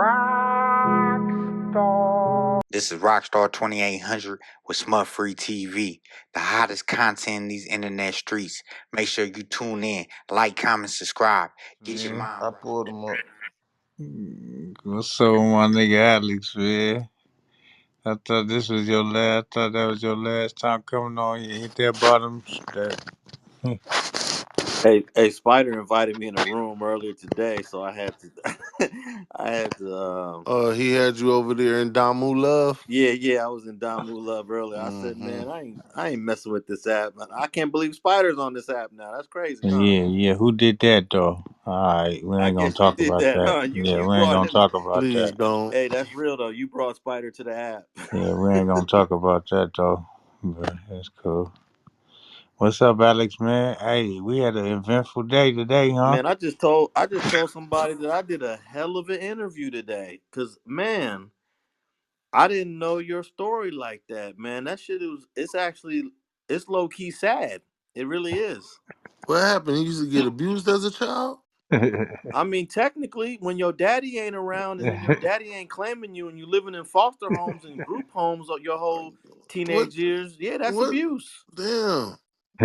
Rockstar. This is Rocstar2800 with Smutfree TV, the hottest content in these internet streets. Make sure you tune in, like, comment, subscribe. Get your mind. I pulled him up. What's up, my nigga Alex, man? I thought this was your last. I thought that was your last time coming on. You hit that bottom. That. Hey, Spider invited me in a room earlier today, so I had to, I had to. He had you over there in Damu Love. Yeah, I was in Damu Love earlier. I said, man, I ain't messing with this app. Man. I can't believe Spider's on this app now. That's crazy, huh? Yeah. Who did that though? All right, we I ain't gonna guess you talk did about that, that. huh? Yeah, You we ain't brought gonna him. talk about Please that. don't. Hey, that's real though. You brought Spider to the app. Yeah, we ain't gonna talk about that though. But that's cool. What's up, Alex, man? Hey, we had an eventful day today, huh? Man, I just told somebody that I did a hell of an interview today. Cause man, I didn't know your story like that, man. That shit it's low key sad. It really is. What happened? You used to get abused as a child? I mean, technically, when your daddy ain't around and when your daddy ain't claiming you and you living in foster homes and group homes your whole What? teenage years, yeah, that's What? abuse. Damn.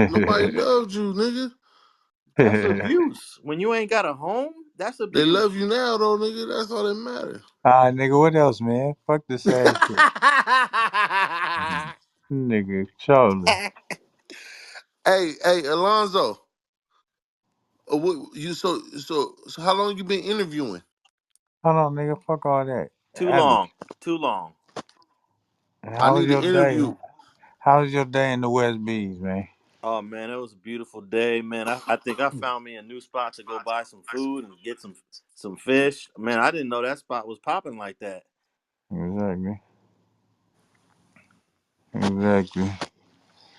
Nobody loved you, nigga. That's abuse. When you ain't got a home, that's They abuse. love you now, though, nigga. That's all that matters. Nigga, what else, man? Fuck the sad shit. Nigga, Charlie. Hey, Alonso. So how long you been interviewing? Hold on, nigga. Fuck all that. Too Alex, long. Too long. I how was need an your day? interview. How was your day in the West Bees, man? Oh man, it was a beautiful day, man. I think I found me a new spot to go buy some food and get some fish. Man, I didn't know that spot was popping like that. Exactly. Exactly.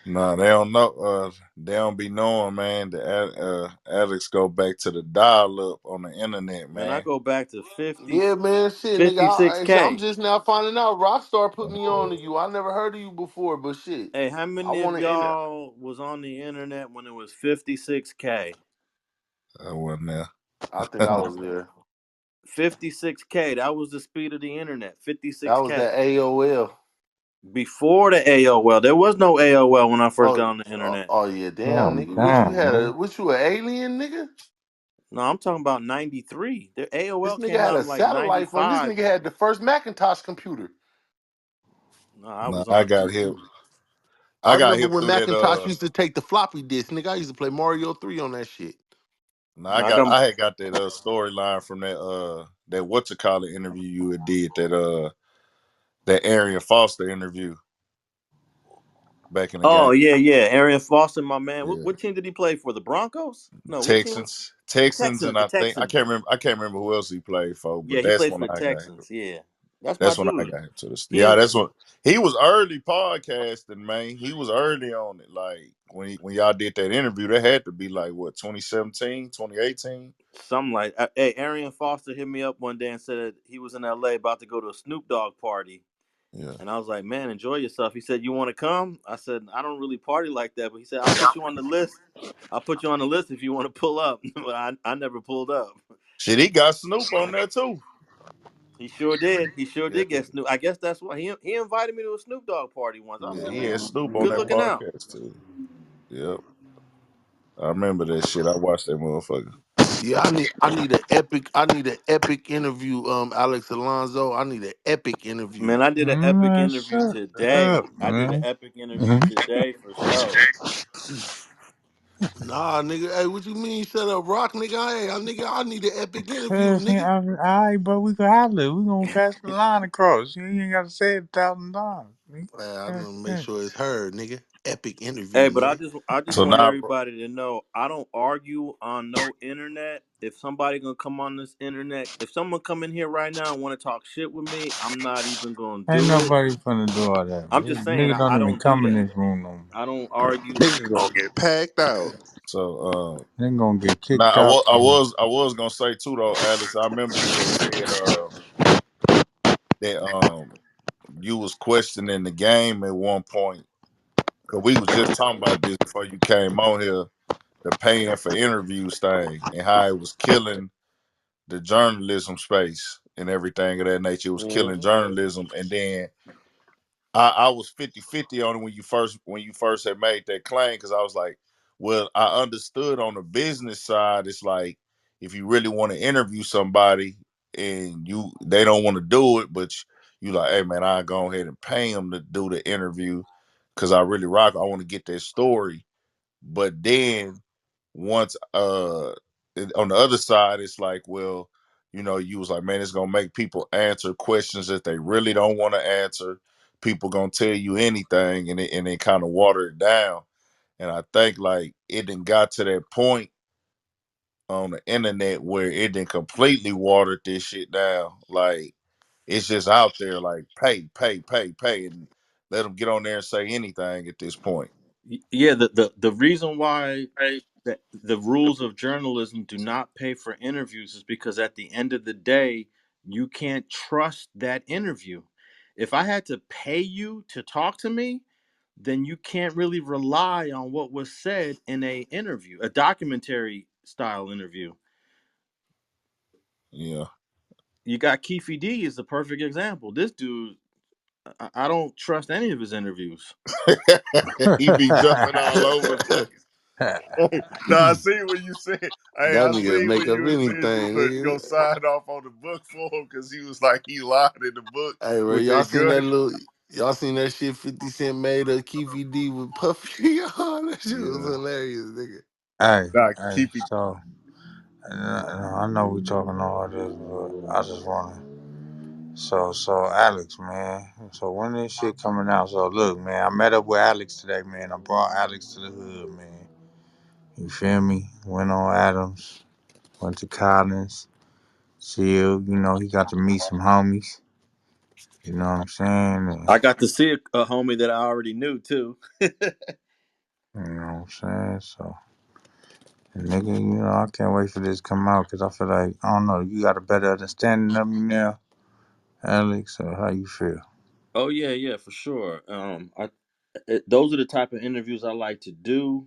Nah, they don't know. They don't be knowing, man. The addicts go back to the dial-up on the internet, Man, I man. go back to Yeah, man, shit, nigga. I'm 56K. just now finding out. Rockstar put me on to you. I never heard of you before, but shit, Hey, how I many of want to enter. y'all was on the internet when it was 56K? I wasn't there. I think I was there. 56K, that was the speed of the internet. That was 56K. that AOL. Before the AOL, there was no AOL when I first Oh, got on the internet. yeah, damn, Oh, nigga. damn, man. What you an alien, nigga? No, I'm talking about 93. The This AOL nigga came had out a in like satellite phone. This 95. nigga had the first Macintosh computer. No, I Nah, was on. I I got remember hip when through that. Macintosh used to take the floppy disk, nigga. I used to play Mario 3 on that shit. Nah, No, I got. I had got that storyline from that what you call it interview you had did that Arian Foster interview back in the Oh game. yeah. Arian Foster, my man. Yeah, What team did he play for? The Broncos? No, what team? Texans, and The I think Texans. I can't remember who else he played for, Yeah, but he that's played when for the I got him. Texans. Yeah, that's my That's when I dude. got him to this. He Yeah, and that's when he was early podcasting, man. He was early on it. Like when y'all did that interview, that had to be like what 2017, 2018. something like. Hey, Arian Foster hit me up one day and said that he was in LA about to go to a Snoop Dogg party. Yeah. And I was like, man, enjoy yourself. He said, you want to come? I said, I don't really party like that. But he said, I'll put you on the list. I'll put you on the list if you want to pull up. But I never pulled up. Shit, he got Snoop on there too. He sure did. He sure Yeah, did get Snoop. I guess that's why he invited me to a Snoop Dogg party once. I yeah, said, he had man, Snoop on good that looking out. podcast too. Yep. I remember that shit. I watched that motherfucker. Yeah, I need an epic interview, Alex Alonso. I need an epic interview. Man, I did an epic Man, interview shut today. up, I did an man. epic interview today for sure. Nah, nigga. Hey, what you mean? Shut up, Rock, nigga. Hey, I need an epic interview, All nigga. right, bro, we can holler. We gonna pass the line across. You ain't gotta say it 1,000 times. I'm God gonna make damn. sure it's heard, nigga. Epic Hey, interview, but nigga. I just So want now, everybody to know I don't argue on no internet. If somebody gonna come on this internet, if someone come in here right now and want to talk shit with me, I'm not even gonna Ain't do it. nobody finna do all that. I'm just saying Nigga don't I even don't do come in that. this room no more. I don't argue. Nigga gonna get packed out. so They gonna get now kicked out. I was gonna say too though, Alex. I remember you had said that you was questioning the game at one point. Cause we was just talking about this before you came on here, the paying for interviews thing and how it was killing the journalism space. and everything of that nature. It was killing Mhm. journalism. And then I was 50-50 on it when you first had made that claim, because I was like, well, I understood on the business side, it's like if you really want to interview somebody and they don't want to do it, but you like, hey man, I go ahead and pay them to do the interview because I really rock. I want to get that story. But then once on the other side, it's like, well, you was like, man, it's gonna make people answer questions that they really don't want to answer. People gonna tell you anything, and it kind of water it down. And I think like it done got to that point on the internet where it done completely watered this shit down. Like it's just out there, like pay, and let them get on there and say anything at this point. Yeah, the reason why the rules of journalism do not pay for interviews is because at the end of the day, you can't trust that interview. If I had to pay you to talk to me, then you can't really rely on what was said in a interview, a documentary style interview. Yeah. You got Keefe D is the perfect example. This dude, I don't trust any of his interviews. He be jumping all over the place. No, I see what you said. Hey, That I nigga see make what up you said. You anything, put nigga. your sign off on the book for him because he was like he lied in the book Hey, bro, with that gun. y'all seen that shit 50 Cent made of Keefe D with Puffy? Oh, that shit was Yeah, hilarious, nigga. Hey, nah, hey, keep it. so I know we talking all this, but I just wanna. So Alex, man. So when this shit coming out? So look, man, I met up with Alex today, man. I brought Alex to the hood, man. You feel me? Went on Adams, went to Collins, chilled. You know, he got to meet some homies. You know what I'm saying? And, I got to see a homie that I already knew too. you know what I'm saying? So, nigga, you know, I can't wait for this to come out because I feel like, I don't know, you got a better understanding of me now, Alex, or how you feel? Oh yeah, yeah, for sure. Those are the type of interviews I like to do.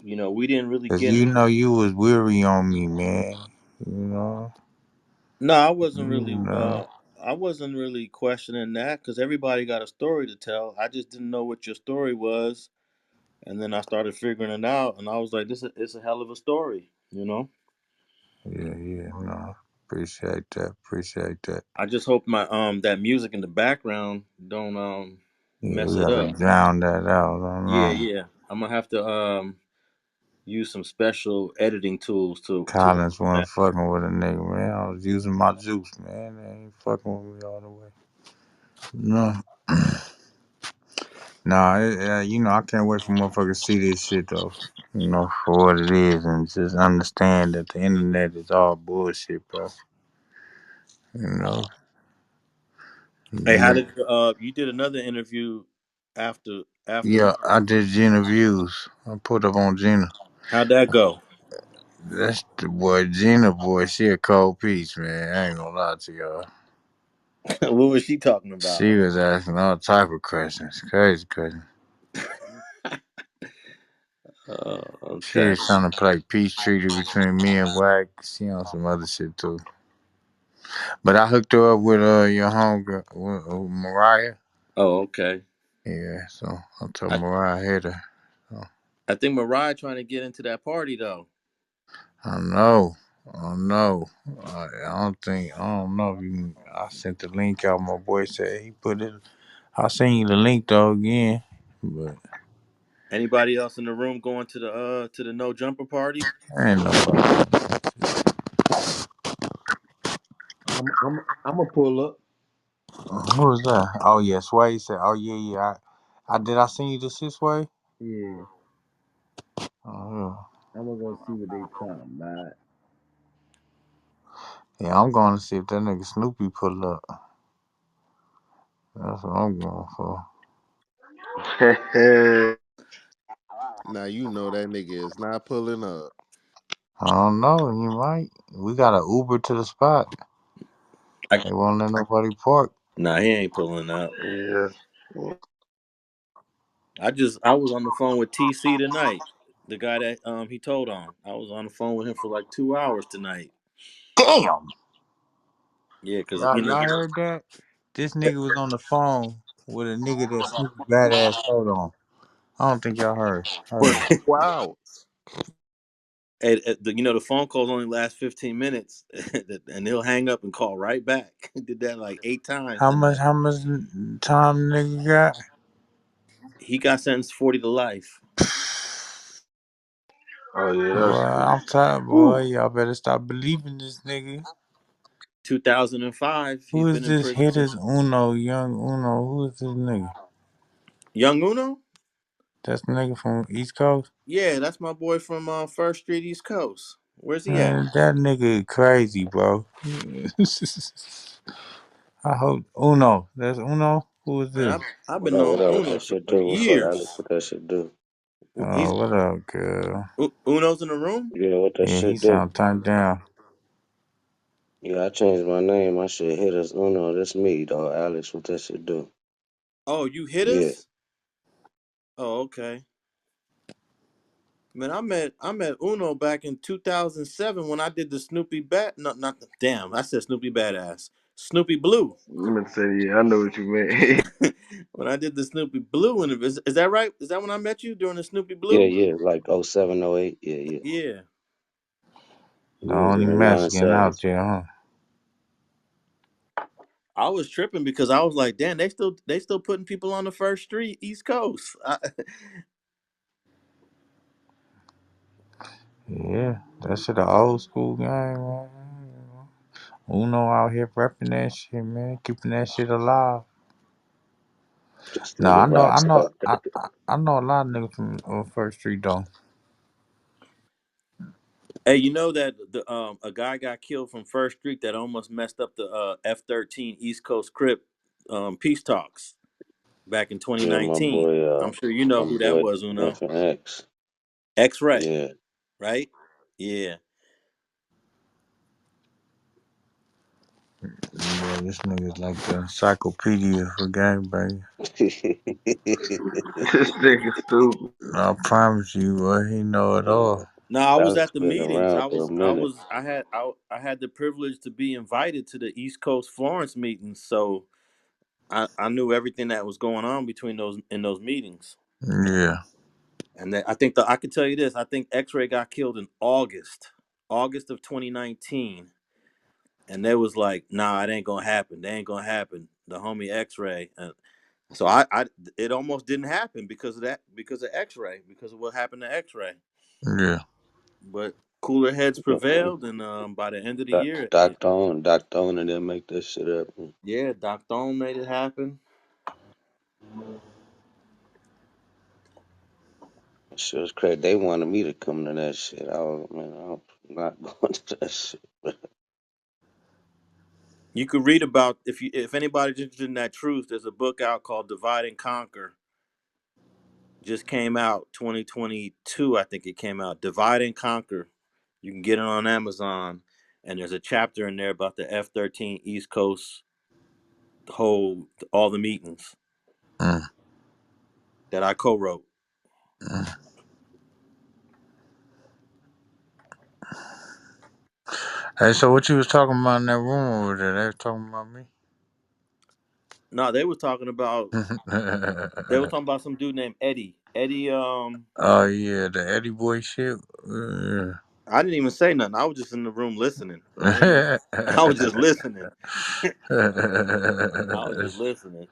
We didn't really Because get you into. know you was weary on me, man. You know? No, I wasn't You really. know? I wasn't really questioning that because everybody got a story to tell. I just didn't know what your story was, and then I started figuring it out, and I was like, it's a hell of a story. Yeah, no. Appreciate that. Appreciate that. I just hope my that music in the background don't Yeah, mess we it gotta up. drown that out. I don't Yeah, know. yeah. I'm gonna have to use some special editing tools to work Collins on wasn't that. fucking with a nigga, man. I was using my juice, man. They ain't fucking with me all the way. No. Nah, you know, I can't wait for motherfuckers to see this shit, though. You know, for what it is, and just understand that the internet is all bullshit, bro. You know? Hey, how Yeah, did you did another interview after yeah, I did Gina Views. I put up on Gina. how'd that go? That's the boy, Gina boy. She a cold piece, man. I ain't gonna lie to y'all. What was she talking about? She was asking all type of questions, crazy questions. She Okay. was trying to play peace treaty between me and Wack. She on some other shit too. But I hooked her up with your homegirl, with, Mariah. Oh, okay. Yeah, so I told I Mariah hit her. So, I think Mariah trying to get into that party though. I don't know. I don't know. I don't think. I don't know if you. Can, I sent the link out. My boy said he put it. I'll send you the link though again. But Anybody else in the room going to the no jumper party? ain't nobody. I'm gonna pull up. Who was that? Oh yeah, Sway said. Oh yeah. I did. I send you the shit, Sway. Yeah, Oh I'm gonna go see what they talking about. yeah. Yeah, I'm going to see if that nigga Snoopy pull up. That's what I'm going for. Now you know that nigga is not pulling up. I don't know. You might. We got an Uber to the spot. I, They won't let nobody park. nah, he ain't pulling up. Yeah. I was on the phone with TC tonight. The guy that he told on. I was on the phone with him for like 2 hours tonight. Damn. Yeah, because Y'all heard that? This nigga was on the phone with a nigga that Snoopy Badazz told on. I don't think y'all heard it. Wow. the phone calls only last 15 minutes, and he'll hang up and call right back. Did that like 8 times How much tonight. how much time nigga got? He got sentenced 40 to life. Oh yeah, Boy, that's I'm tired, boy. whew. Y'all better stop believing this nigga. 2005. Who He's is been in this prison since. hitters Uno, young Uno? Who is this nigga? Young Uno. That's the nigga from East Coast? Yeah, that's my boy from First Street, East Coast. Where's he at? Man, that nigga crazy, bro. I hope Uno. That's Uno? Who is Man, this? I've been What knowing up with Uno that for shit do? What's up, Alex? years. What that shit do? He's Oh, what up, girl? Uno's in the room. Yeah, what that Yeah, he shit do? sound turned down. Yeah, I changed my name. I should hit us. Oh no, that's me, dog. Alex, what that shit do? Oh, you hit Yeah. us. Oh, okay. Man, I met Uno back in 2007 when I did the Snoopy Bat. No, not the damn. I said Snoopy Badass. Snoopy Blue. I'm gonna say, yeah, I know what you meant. When I did the Snoopy Blue, and is that right? Is that when I met you during the Snoopy Yeah, Blue? yeah, like oh 07, oh 08. Yeah, yeah. Yeah. The You was only in line Mexican 7. out there, huh? I was tripping because I was like, damn, they still putting people on the First Street, East Coast. Yeah, that shit a old school game, man. Uno out here repping that shit, man. Keeping that shit alive. This No, nigga Rockstar. I know a lot of niggas from First Street though. Hey, you know that the a guy got killed from First Street that almost messed up the F-13 East Coast Crip peace talks back in Yeah, 2019. I'm sure you know my who that boy was, Uno. FNX. X-Ray, Yeah. right? Yeah. Yeah, this nigga's like the encyclopedia for gangbanging. This nigga stupid. I promise you, boy, he know it Yeah. all. No, I was Alex at the been meetings. around I for a was, I minute. was, I had the privilege to be invited to the East Coast Florence meetings, so I knew everything that was going on between those meetings. Yeah, And I think I could tell you this. I think X-Ray got killed in August of 2019, and they was like, "Nah, it ain't gonna happen. They ain't gonna happen." The homie X-Ray, so it almost didn't happen because of that, because of X-Ray, because of what happened to X-Ray. yeah, But cooler heads Mm-mm. prevailed, and by the end of the year, Dr. On and then make this shit up. yeah, Doc Stone made it happen. Shit was crazy. They wanted me to come to that shit. I was, man, I'm not going to that shit. You could read about if anybody's interested in that truth. There's a book out called Divide and Conquer. Just came out 2022, I think it came out. Divide and Conquer. You can get it on Amazon, and there's a chapter in there about the F-13 East Coast, the whole all the meetings mm, that I co-wrote. mm. Hey, so what you was talking about in that room over there? They was talking about me. No, they were talking about some dude named Eddie. Eddie, Oh yeah, the Eddie Boy shit. Yeah. I didn't even say nothing. I was just in the room listening. I ain't even. I was just listening. I was just This listening.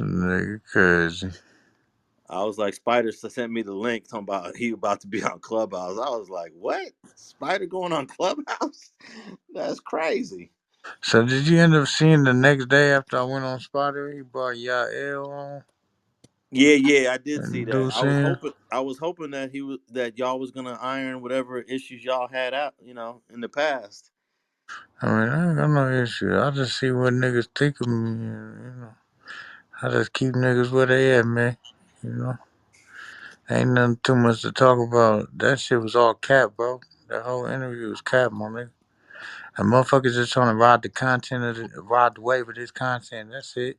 nigga crazy. I was like, Spider sent me the link talking about he about to be on Clubhouse. I was like, what? Spider going on Clubhouse? That's crazy. So did you end up seeing the next day after I went on Spotter? He brought Yael on Yeah, yeah, I did see and that. do saying. I was hoping that that y'all was gonna iron whatever issues y'all had out, in the past. I mean, I ain't got no issue. I just see what niggas think of me. I just keep niggas where they at, man. You know, ain't nothing too much to talk about. That shit was all cap, bro. That whole interview was cap, my nigga. And motherfuckers just trying to ride the wave of this content. That's it.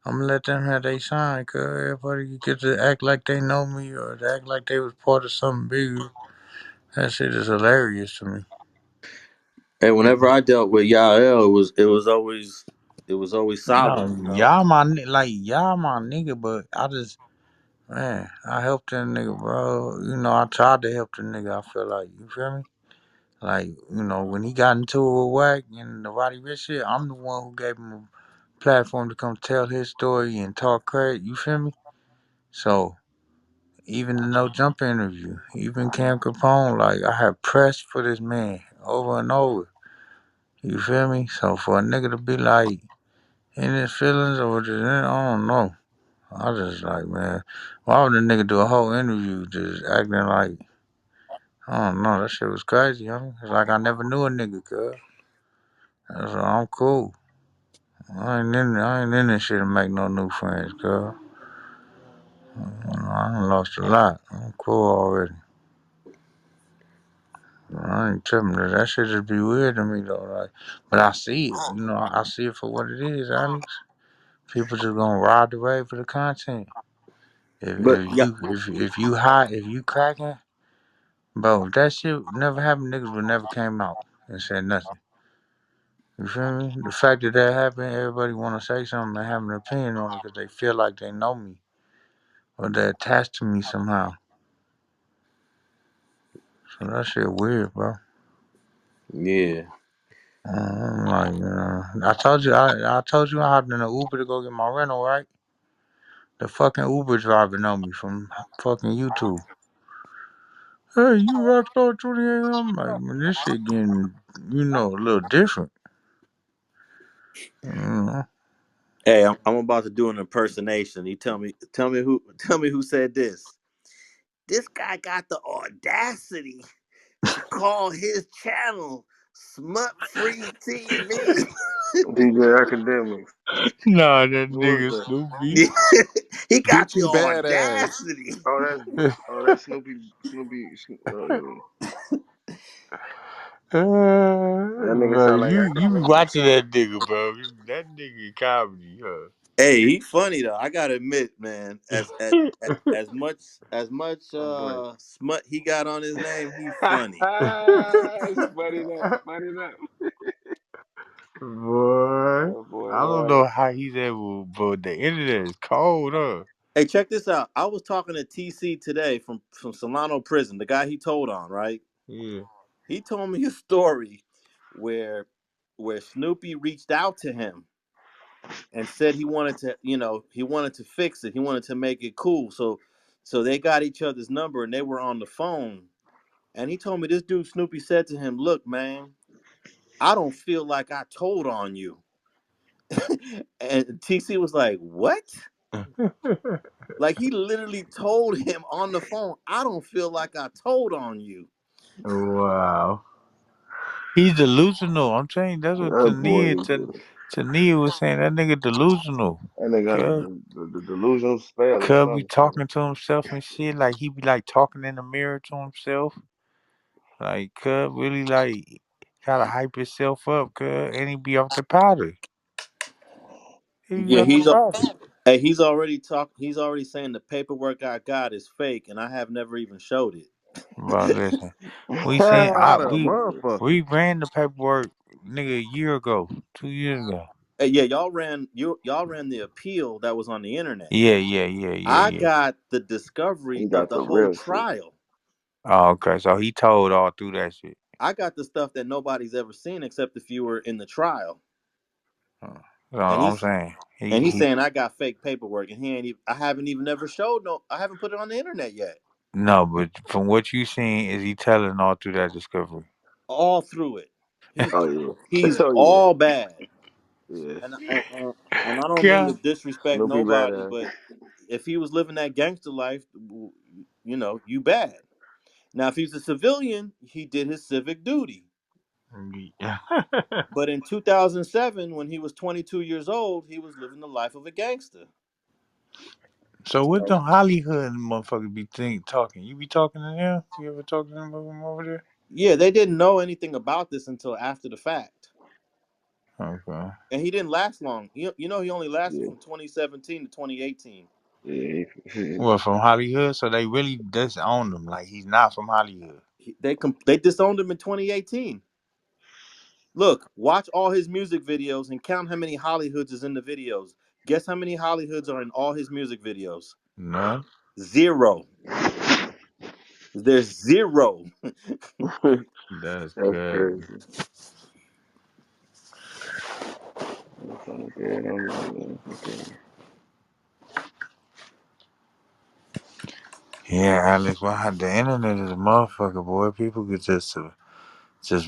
I'm gonna let them have they shine, cause everybody get to act like they know me or to act like they was part of something bigger. That shit is hilarious to me. And whenever I dealt with Yael, it was always No, solid, you know. y'all my nigga, but I just man, I helped that nigga, bro. You know, I tried to help the nigga. I feel like you feel me. Like, you know, when he got into it with Wack and the Roddy Rich shit, I'm the one who gave him a platform to come tell his story and talk credit, you feel me? So, even the No Jump interview, even Cam Capone, like, I have pressed for this man over and over, you feel me? So, for a nigga to be like, in his feelings or just, I don't know. I just like, man, why would a nigga do a whole interview just acting like, I don't know, that shit was crazy, homie. It's like I never knew a nigga, cuz. That's why I'm cool. I ain't in this shit to make no new friends, girl. I done lost a lot. I'm cool already. I ain't tripping. That shit just be weird to me though. Like, but I see it. You know, I see it for what it is, Alex. People just gonna ride the wave for the content. But yeah, If you cracking, bro, if that shit never happened, niggas would never came out and said nothing. You feel me? The fact that that happened, everybody want to say something and have an opinion on it because they feel like they know me or they're attached to me somehow. So that shit weird, bro. yeah. I'm like, I told you I hopped in an Uber to go get my rental, right? The fucking Uber driver know me from fucking YouTube. Hey, you Rockstar2800? I'm like, man, this shit getting, a little different. You know? Hey, I'm about to do an impersonation. You tell me who said this. This guy got the audacity to call his channel Smut Free TV. DJ Academics. Nah, that Who is nigga that? Snoopy. He got the Snoopy Badazz. audacity. That's Snoopy. That nigga Bro, sound like you be academics. watching that nigga, bro. That nigga comedy, huh? Hey, he funny though. I gotta admit, man. As much My boy. smut he got on his name, he funny. Spud it up. Boy, That boy I don't know wild. how he's able, but the internet is cold, huh? Hey, check this out. I was talking to TC today from Solano Prison, the guy he told on, right? Yeah. He told me a story where Snoopy reached out to him and said he wanted to, he wanted to fix it. He wanted to make it cool. So they got each other's number and they were on the phone. And he told me this dude Snoopy said to him, "Look, man, I don't feel like I told on you." And TC was like, "What?" Like he literally told him on the phone, "I don't feel like I told on you." Wow. He's delusional. I'm telling you, that's what That boy is Tania was saying. That nigga delusional. that nigga got Cuz, the delusional spell or cuz be something. talking to himself and shit. Like, he be like talking in the mirror to himself. Like, cuz really like gotta hype himself up, cuz. And he be off the powder. He be Yeah, off the powder. he's already he's already saying the paperwork I got is fake and I have never even showed it. Bro, listen. We seen, What a motherfucker. we ran the paperwork, nigga, a year ago, 2 years ago. Hey, yeah, y'all ran the appeal that was on the internet. Yeah, yeah, yeah, yeah, I yeah. got the discovery He of got the the whole real shit. trial. Oh, okay. So he told all through that shit. I got the stuff that nobody's ever seen except if you were in the trial. So And I'm he's saying and he's he saying I got fake paperwork and he ain't even I haven't even ever showed no I haven't put it on the internet yet. no, but from what you seen, is he telling all through that discovery? All through it. He's Oh yeah. he's Oh yeah. all bad. Yes. And and I don't mean to Yeah. disrespect Snoopy nobody, badass. but if he was living that gangster life, you bad. Now, if he's a civilian, he did his civic duty. Yeah. But in 2007, when he was 22 years old, he was living the life of a gangster. So what So, the Hollywood motherfuckers be talking? You be talking to them? You ever talk to them over there? yeah, they didn't know anything about this until after the fact. Okay. And he didn't last long. He only lasted Yeah. from 2017 to 2018. Yeah. Well, from Hollywood, so they really disowned him. Like he's not from Hollywood. They disowned him in 2018. Look, watch all his music videos and count how many Hollywoods is in the videos. Guess how many Hollywoods are in all his music videos? None. Zero. There's zero. That's That's crazy. crazy. I'm trying to get on it. Okay. Yeah, Alex. Well, the internet is a motherfucker, boy. People could just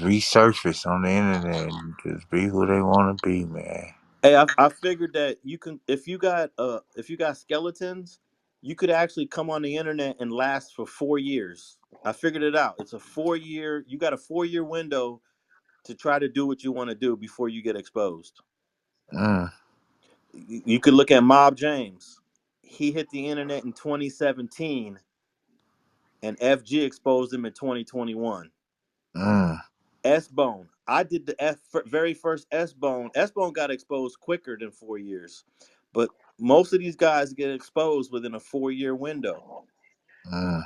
resurface on the internet and just be who they want to be, man. Hey, I figured that you can if you got skeletons, you could actually come on the internet and last for 4 years. I figured it out. It's a 4 year. You got a 4 year window to try to do what you want to do before you get exposed. Mm, You could look at Mob James. He hit the internet in 2017, and FG exposed him in 2021. mm, S Bone. I did the very first S Bone. S Bone got exposed quicker than 4 years, but most of these guys get exposed within a 4 year window. mm.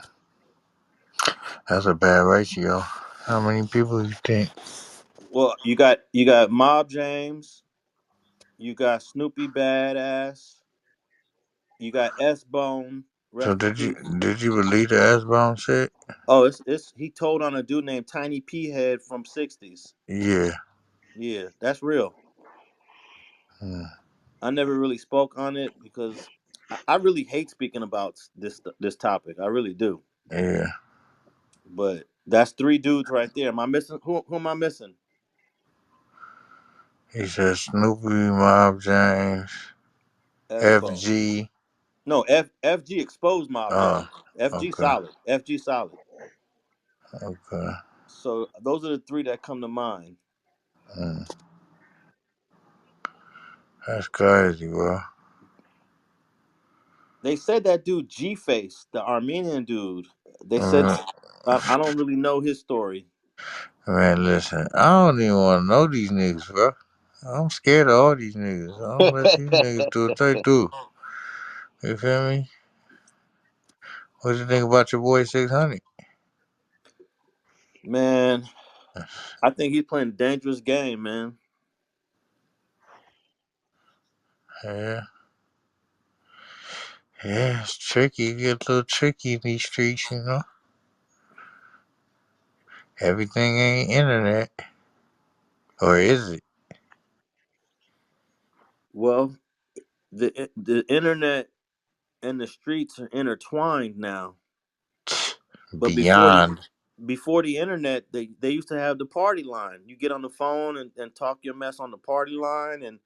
That's a bad ratio. How many people you think? Well, you got Mob James, you got Snoopy Badass, you got S Bone. So Rest in peace. did you believe the S bomb shit? Oh, it's he told on a dude named Tiny P Head from '60s. Yeah. Yeah, that's real. Mm, I never really spoke on it because I really hate speaking about this topic. I really do. yeah. But that's three dudes right there. Am I missing? Who am I missing? He said Snoopy, Mob James, S Bone. FG. No, FG exposed Mob Oh, James. FG okay, solid. FG solid. okay. So those are the three that come to mind. Mm, that's crazy, bro. They said that dude G Face, the Armenian dude. They said Man, I don't really know his story. man, listen, I don't even want to know these niggas, bro. I'm scared of all these niggas. I don't let these niggas do what they do. You feel me? What you think about your boy 600? Man, I think he's playing a dangerous game, man. Yeah, yeah, it's tricky. It gets a little tricky in these streets, you know? Everything ain't internet. Or is it? Well, the internet and the streets are intertwined now. But Beyond. before the internet, they used to have the party line. You get on the phone and talk your mess on the party line, and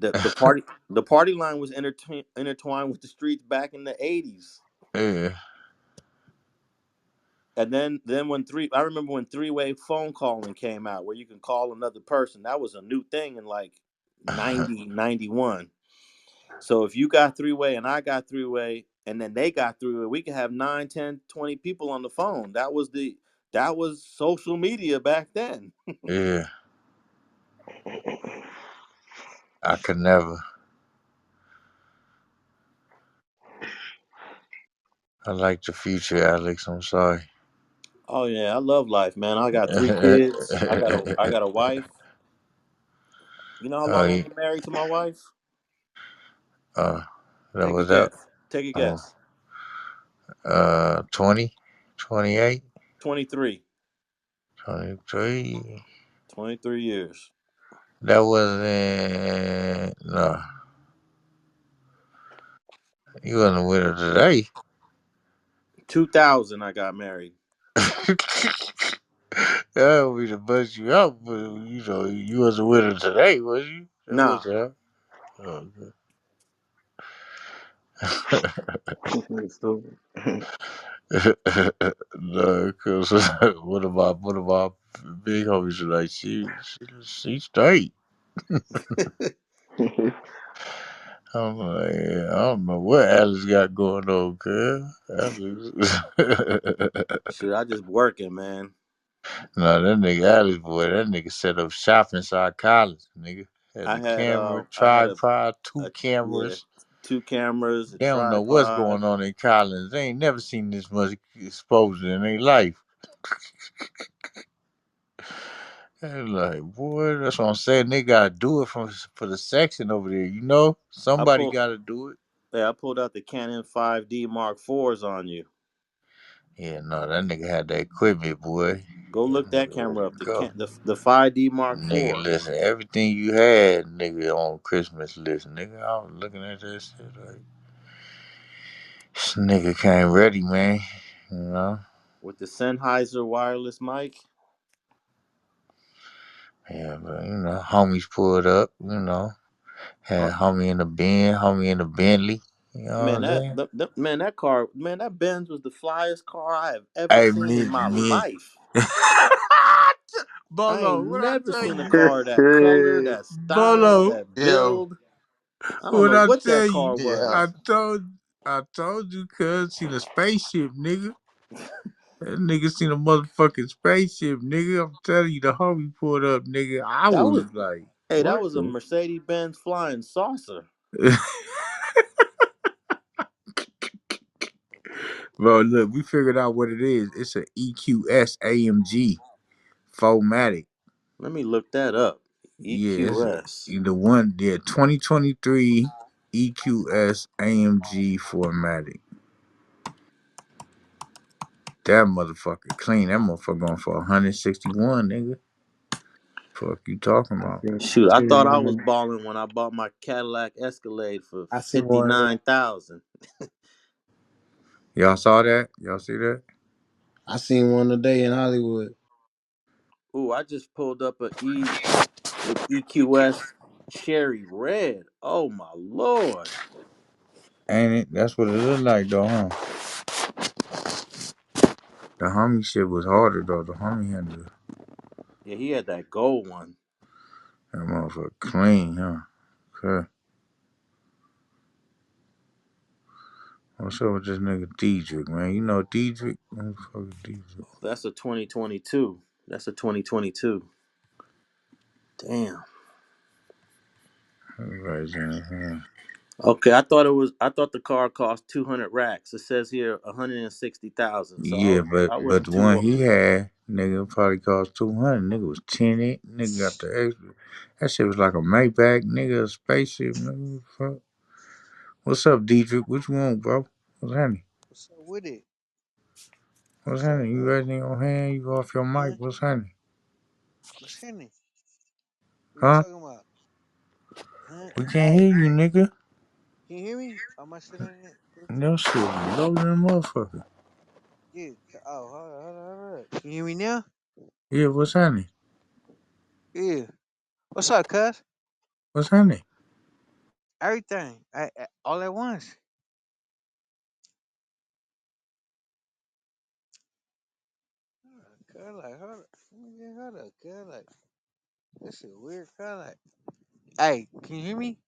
the party line was intertwined with the streets back in the '80s. Yeah. And then when I remember when three-way phone calling came out, where you can call another person. That was a new thing in like 90, 91. So if you got three-way and I got three-way and then they got three-way, we could have 9, 10, 20 people on the phone. That was social media back then. Yeah. I could never. I like the future, Alex. I'm sorry. Oh yeah, I love life, man. I got three kids. I got a wife. You know how Oh, long I've been married to my wife? uh, that Take a was up. guess. Take a Oh, guess. 20, 28, 23. 23. 23 years. That wasn't, no, you wasn't with her today. 2000 I got married. That would be to bust you up, but you wasn't with her today, was you? That was Nah. her. Oh, Stupid. no, cause one of my big homies was like, she straight. I'm like, yeah, I don't know what Alice got going on, cuz. Alice. Shit, I just working, man. Nah, that nigga Alice, boy, that nigga set up shop inside college, nigga. Had I the had camera, I had tripod, two yeah, cameras. two cameras, a They don't know what's tripod. going on in college. They ain't never seen this much exposure in their life. And like, boy, that's what I'm saying. They gotta do it for the section over there. You know, I somebody pulled. gotta do it. Yeah, I pulled out the Canon 5D Mark IVs on you. Yeah, no, that nigga had the equipment, boy. Go Yeah, look that nigga, ready camera to up. go. The 5D Mark Nigga, IV. listen, everything you had, nigga, on Christmas list, nigga. I was looking at that shit like, this nigga came ready, man. You know? With the Sennheiser wireless mic. Yeah, but you know, homies pulled up, you know. Oh, Had homie in the Ben, homie in the Bentley. You know what man, I'm saying? that car, man, that Benz was the flyest car I have ever Hey, seen in my me. life. I ain't Bolo, what I never tell seen a you? car that color, that style, Bolo, that yo, build. I don't what know I what that tell car you? Yeah. I was. told, I told you, cuz seen a spaceship, nigga. That nigga seen a motherfucking spaceship, nigga. I'm telling you, the homie pulled up, nigga. I That was was like, Hey, that what was a the? Mercedes Benz flying saucer. Bro, look, we figured out what it is. It's a EQS AMG 4MATIC. Let me look that up. Yeah, it's EQS. the one, yeah, 2023 EQS AMG 4MATIC. That motherfucker clean. That motherfucker going for 161, nigga. Fuck you talking I about? Shoot, I seen thought I one was of balling when I bought my Cadillac Escalade for I seen one of 59,000. Y'all saw that? Y'all see that? I seen one today in Hollywood. Ooh, I just pulled up the EQS Cherry Red. Oh my lord. Ain't it? That's what it look like though, huh? The homie shit was harder though. The homie had Yeah, he had that gold one. that motherfucker clean, huh? Okay. What's up with this nigga Diedrich, man? You know Diedrich? Motherfucker Diedrich. That's a 2022. That's a 2022. Damn. Everybody's in here. Okay, I thought the car cost 200 racks. It says here 160,000. So Yeah, I but wasn't the one too he had, nigga, probably cost 200. Nigga was tinted. Nigga got the extra. That shit was like a Maybach, nigga, a spaceship, nigga. Fuck. What's up, Diedrich? What you want, bro? What's happening? What's up with it? What's What's up, happening? You bro? raising your hand? You off your mic? Huh? What's happening? What's happening? What you Huh? talking about? Huh? We can't Hey, hear you, nigga. can you hear me? Oh, my shit on it. Your Bluetooth. shit low than a motherfucker. Yeah. Oh, hold on. Can you hear me now? Yeah, what's happening? Yeah. What's up, cuz? What's happening? Everything. All at once. Cuz, like, hold up. Hold up, cuz, like, this shit weird, cuz, like. Hey, can you hear me?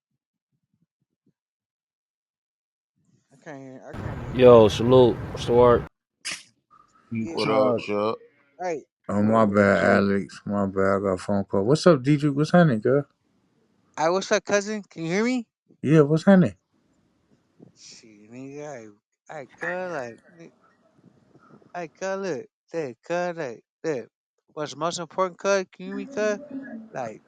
I can't hear Yo, nothing. salute. What's the word? Yeah, What up, Charge. Chuck? hey, Oh, my bad, Charge. Alex. My bad. I got a phone call. What's up, Diedrich? What's happening, girl? what's up, cousin? Can you hear me? Yeah, what's happening? Shit, nigga, cuz, like, hey, cuz, look, look. What's most important, cuz? Can you hear me, cuz? Like,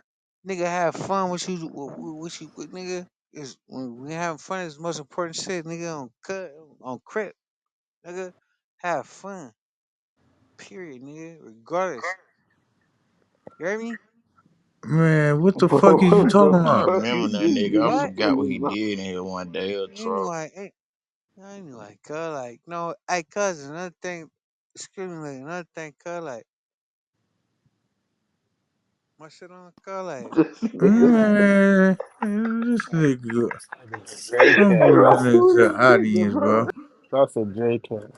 nigga, have fun with you, with nigga. Is when we having fun is the most important shit, nigga. On crip, nigga. Have fun, period, nigga. Regardless, you hear me? Man, what the fuck Bro, is you what the talking I about? fuck remember is that this nigga. I nigga What? forgot what talking he about? did in here one day. A truck. Anyway, cuz, like, no, hey, cousin, another thing, excuse me, like, another thing, cuz, like, my shit on, cuz, like, This Man, this like, nigga. I'm JK. giving this Rock, nigga who an this nigga, audience, bro. bro? That's a JK.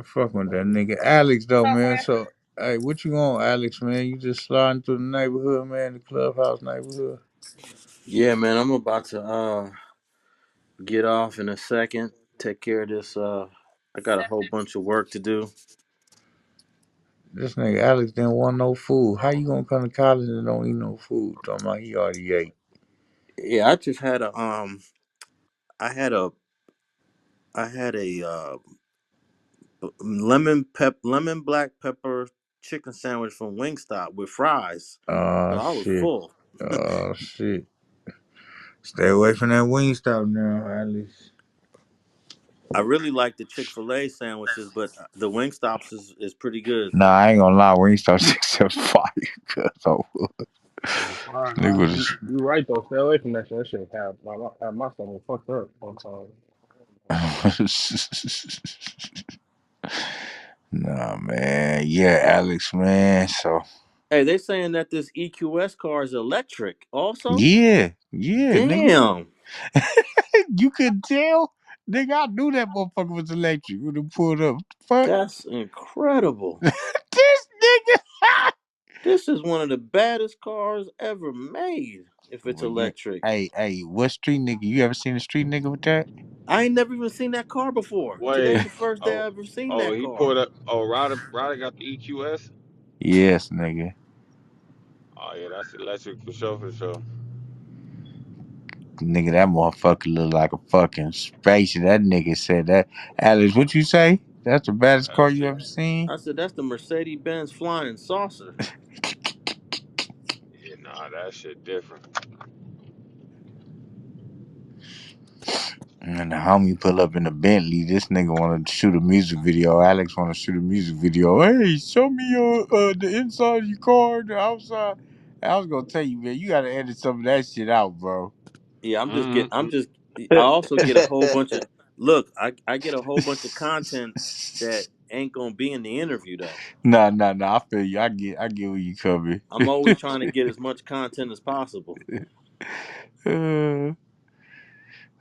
Fuck with that nigga. Alex, though, man. So, hey, what you want, Alex, man? You just sliding through the neighborhood, man, the clubhouse neighborhood. Yeah, man, I'm about to get off in a second. Take care of this I got a whole bunch of work to do. This nigga Alex didn't want no food. How you gonna come to college and don't eat no food? Talking about he already ate. Yeah, I just had a I had a I had a lemon black pepper chicken sandwich from Wingstop with fries, so Oh I was shit. full. Oh shit. Stay away from that wing stop now, Alex. I really like the Chick-fil-A sandwiches, but the Wingstops is pretty good. Nah, I ain't gonna lie, Wingstop 6 fire. Cause oh, It's fine. You, nigga you right though. Stay away from that shit. That shit have my stomach fucked up one time. was. Nah, man. Yeah, Alex, man. So Hey, they saying that this EQS car is electric. Also, yeah, yeah, nigga. damn, You could tell, nigga. I knew that motherfucker was electric when it pulled up. Fuck that's incredible. this nigga. This is one of the baddest cars ever made. If it's Well, yeah. electric, Hey, what street nigga? You ever seen a street nigga with that? I ain't never even seen that car before. Wait, Today's the first day oh, I ever seen oh, that he car. pulled up. Oh, Ryder got the EQS. Yes, nigga. Oh yeah, that's electric for sure, for sure. Nigga, that motherfucker look like a fucking spaceship. That nigga said that. Alex, what you say? That's the baddest That car you shit. ever seen? I said that's the Mercedes Benz flying saucer. Yeah, nah, that shit different. And the homie pull up in the Bentley. This nigga wanted to shoot a music video. Alex want to shoot a music video. Hey, show me the inside of your car, the outside. I was gonna tell you, man, you gotta edit some of that shit out, bro. Yeah, I'm Mm-hmm. just I also get a whole bunch of look, I get a whole bunch of content that ain't gonna be in the interview though. Nah. I feel you. I get where you coming. I'm always trying to get as much content as possible.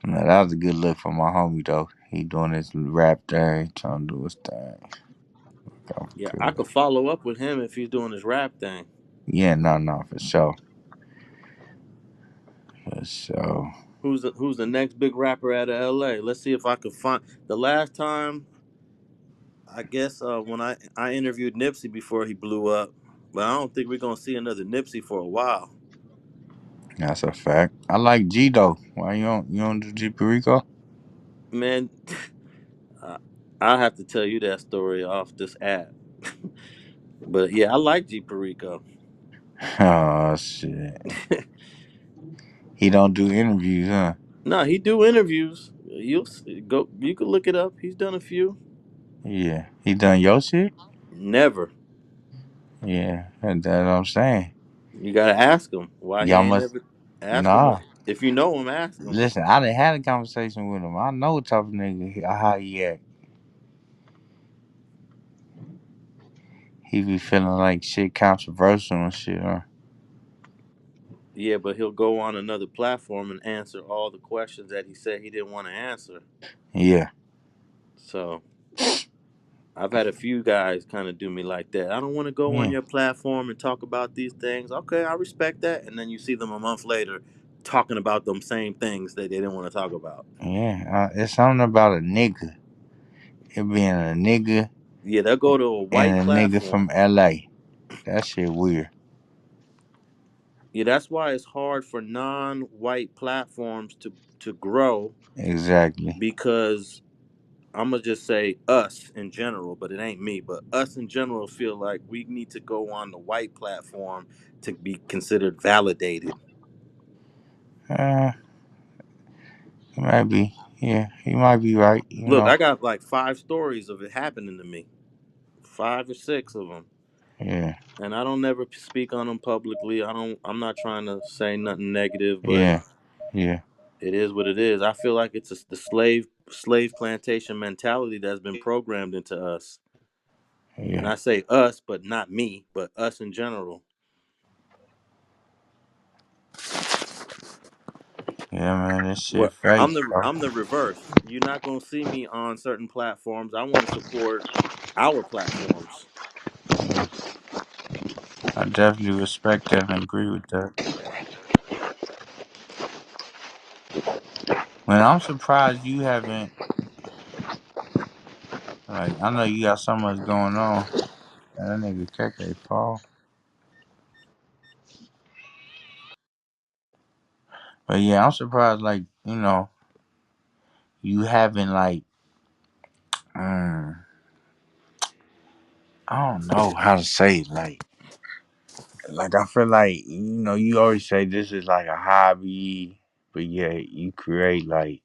Nah, that was a good look for my homie though. He doing his rap thing, trying to do his thing. I'm Yeah, I good. could follow up with him if he's doing his rap thing. Yeah, no, for sure. For sure. Who's the next big rapper out of LA? Let's see if I could find the last time I guess when I interviewed Nipsey before he blew up, but I don't think we're gonna see another Nipsey for a while. That's a fact. I like G though. Why you don't do G Perico? Man, I, I'll have to tell you that story off this app. But yeah, I like G Perico. Oh shit. He don't do interviews, huh? No, he do interviews. Go. You can look it up. He's done a few. Yeah. He done your shit? Never. Yeah. That's what I'm saying. You gotta ask him why he Y'all ain't must never. Ask him nah. why. If you know him, ask him. Listen, I done had a conversation with him. I know what type of nigga how he act. He be feeling like shit controversial and shit, huh? Yeah, but he'll go on another platform and answer all the questions that he said he didn't want to answer. Yeah. So I've had a few guys kind of do me like that. I don't want to go on Yeah. your platform and talk about these things. Okay, I respect that. And then you see them a month later talking about them same things that they didn't want to talk about. Yeah. It's something about a nigga. It being a nigga Yeah, they'll go to a white and a nigga from platform. LA. That shit weird. Yeah, that's why it's hard for non-white platforms to grow Exactly. because I'm gonna just say us in general, but it ain't me. But us in general feel like we need to go on the white platform to be considered validated. Uh, he might be. Yeah, he might be right. You Look, know. I got like 5 stories of it happening to me, 5 or 6 of them, Yeah, and I don't never speak on them publicly. I don't. I'm not trying to say nothing negative, but yeah, yeah, it is what it is. I feel like it's the slave plantation mentality that's been programmed into us, and yeah, I say us, but not me, but us in general. yeah, man. This shit What fake, I'm the bro. I'm the reverse. You're not gonna see me on certain platforms. I want to support our platforms. Yeah, I definitely respect that and agree with that. Man, I'm surprised you haven't. Like, I know you got so much going on. That nigga KK Paul. But yeah, I'm surprised. Like, you haven't like. Mm, I don't know how to say it. Like I feel like you always say this is like a hobby, but yeah, you create like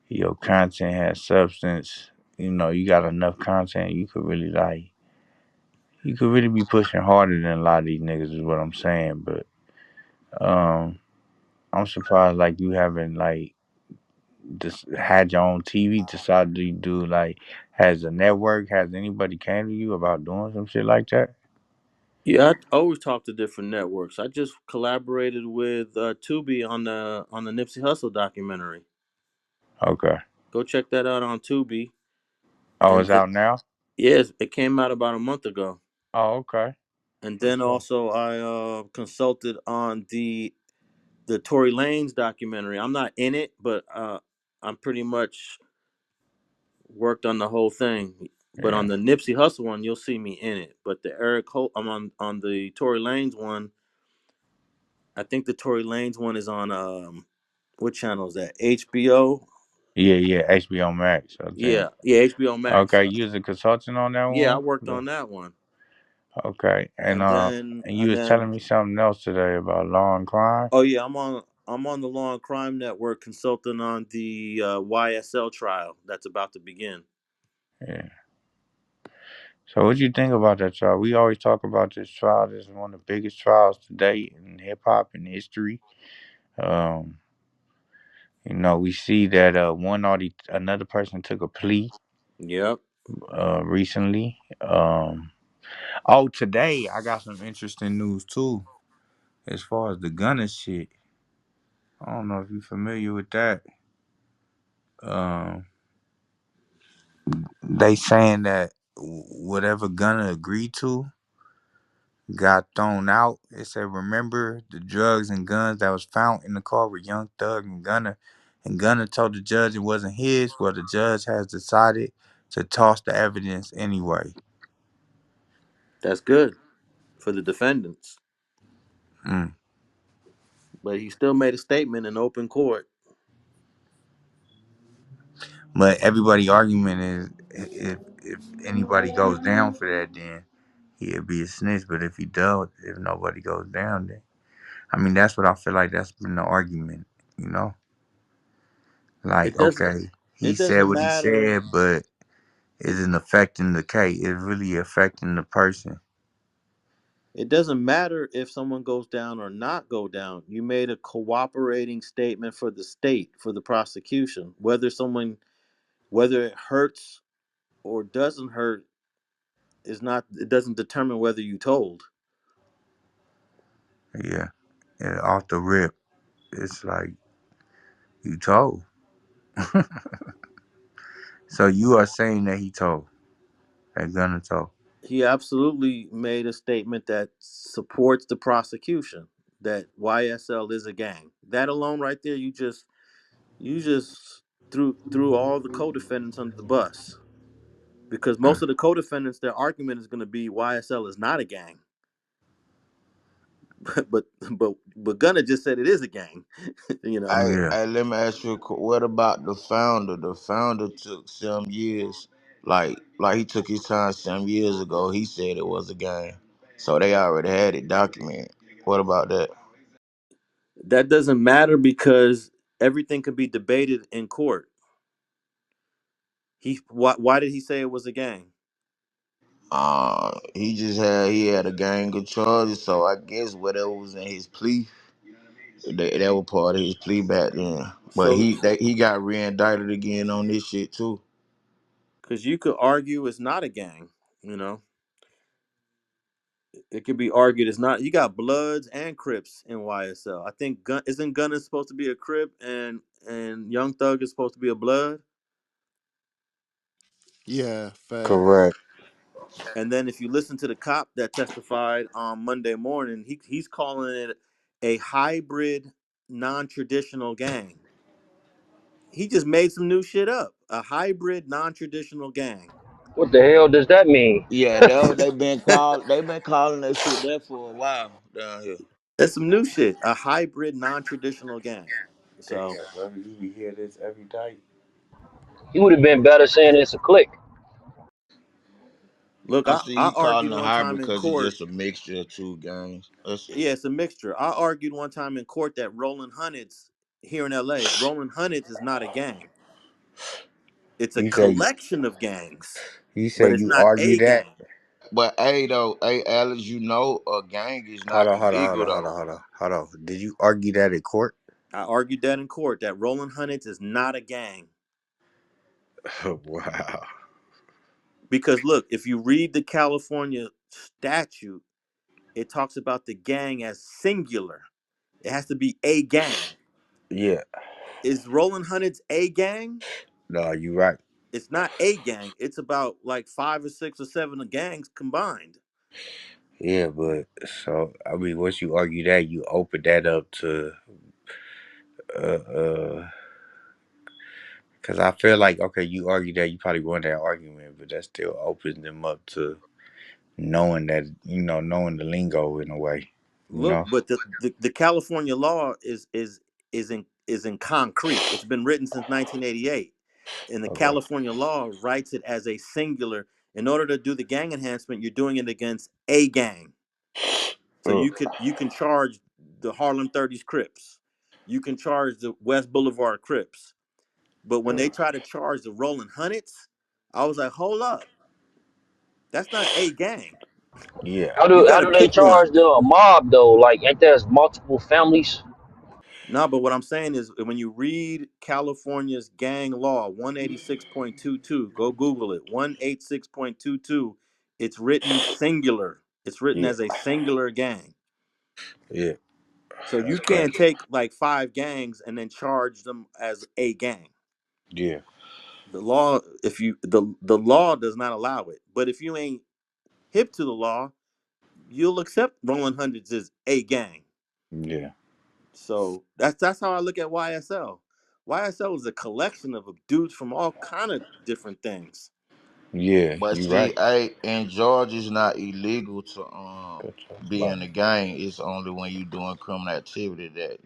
your content has substance. You got enough content. You could really be pushing harder than a lot of these niggas is what I'm saying. But um, I'm surprised like you haven't like just had your own TV. Decided to do like has a network? Has anybody came to you about doing some shit like that? Yeah, I always talk to different networks. I just collaborated with Tubi on the Nipsey Hussle documentary. Okay. Go check that out on Tubi. Oh, And it's out now. yes, it came out about a month ago. Oh, okay. And For then sure. also I consulted on the Tory Lanez documentary. I'm not in it, but I'm pretty much worked on the whole thing. But on Yeah. the Nipsey Hussle one, you'll see me in it. But the Eric Holt, I'm on the Tory Lanez one. I think the Tory Lanez one is on what channel is that? HBO. Yeah, yeah. HBO Max, I think. Yeah, HBO Max. Okay, you was a consultant on that Yeah, I one? worked Yeah. on that one, Okay. and then And you was telling me something else today about law and crime? oh yeah, I'm on the Law and Crime Network consulting on the YSL trial that's about to begin. Yeah. So what you think about that trial? We always talk about this trial. This is one of the biggest trials to date in hip hop in history. Um, we see that another person took a plea Yep, recently. Oh, today I got some interesting news too. As far as the gunner shit, I don't know if you're familiar with that. Um, they saying that whatever Gunner agreed to got thrown out. It said, remember the drugs and guns that was found in the car with Young Thug and Gunner. And Gunner told the judge it wasn't his. Well, the judge has decided to toss the evidence anyway. that's good for the defendants, Mm. but he still made a statement in open court. But everybody argument is if anybody goes down for that, then he'll be a snitch. But if he does, if nobody goes down, then I mean that's what I feel like that's been the argument. You know, like It doesn't okay, he it said doesn't what he matter. said, but isn't affecting the case. It's really affecting the person. It doesn't matter if someone goes down or not go down. You made a cooperating statement for the state, for the prosecution. Whether it hurts or doesn't hurt is not. It doesn't determine whether you told. Yeah. Yeah, off the rip, it's like you told. So you are saying that he told, that Gunner told. He absolutely made a statement that supports the prosecution that YSL is a gang. That alone, right there, you just threw all the co-defendants under the bus because Mm. most of the co-defendants, their argument is going to be YSL is not a gang. But Gunner just said it is a gang. you know, Yeah. Let me ask you, what about the founder? The founder took some years, like he took his time some years ago. He said it was a game, so they already had it documented. What about that? that doesn't matter because everything can be debated in court. Why did he say it was a gang? He had a gang of charges, so I guess whatever was in his plea, that was part of his plea back then. But So he got re-indicted again on this shit too. because you could argue it's not a gang, you know, it could be argued it's not. You got Bloods and Crips in YSL. I think isn't Gunner supposed to be a Crip and Young Thug is supposed to be a Blood. Yeah, facts. Correct. And then if you listen to the cop that testified on Monday morning, he's calling it a hybrid, non-traditional gang. He just made some new shit up. A hybrid, non-traditional gang. What the hell does that mean? Yeah, they've been calling that shit that for a while down here. That's some new shit. A hybrid, non-traditional gang. So Damn, brother, you be hear this every day. He would have been better saying it's a clique. Look, I I, see I he calling argued it one time hybrid in because it's court. just a mixture of two games. That's it. Yeah, it's a mixture. I argued one time in court that Rolling Hundreds here in LA, Rolling Hundreds is not a gang. It's a You say collection of gangs, you but say it's you not argue a that? gang. But hey though, hey Alex, you know a gang is Hold not on, hold on, hold illegal on, hold on, though. hold on, hold on. Did you argue that in court? I argued that in court that Rolling Hundreds is not a gang. Wow. Because look, if you read the California statute, it talks about the gang as singular. It has to be a gang. Yeah. Is Rolling Hundreds a gang? No, you right. It's not a gang. It's about like 5 or 6 or 7 gangs combined. Yeah, but so I mean, once you argue that, you open that up to uh, because I feel like okay, you argue that, you probably won that argument, but that still opens them up to knowing that knowing the lingo in a way, you Look, know. but the California law is in concrete. It's been written since 1988, and the Okay. California law writes it as a singular. In order to do the gang enhancement, you're doing it against a gang. So Uh, you can charge the Harlem 30s Crips, you can charge the West Boulevard Crips, but when they try to charge the Rolling Hundreds, I was like, hold up, that's not a gang. yeah, You got How to do they pick one. charge the mob though? Like, ain't there multiple families? No, but what I'm saying is when you read California's gang law 186.22, go Google it. 186.22, it's written singular. It's written yeah, as a singular gang. yeah. So you That's crazy. can't take like 5 gangs and then charge them as a gang. Yeah, The law, if you the law does not allow it. But if you ain't hip to the law, you'll accept Rolling Hundreds as a gang. yeah, So that's how I look at YSL. YSL is a collection of dudes from all kind of different things. yeah. But You see, right. hey, in Georgia, it's not illegal to Good job. be Bye. in the gang. It's only when you doing criminal activity that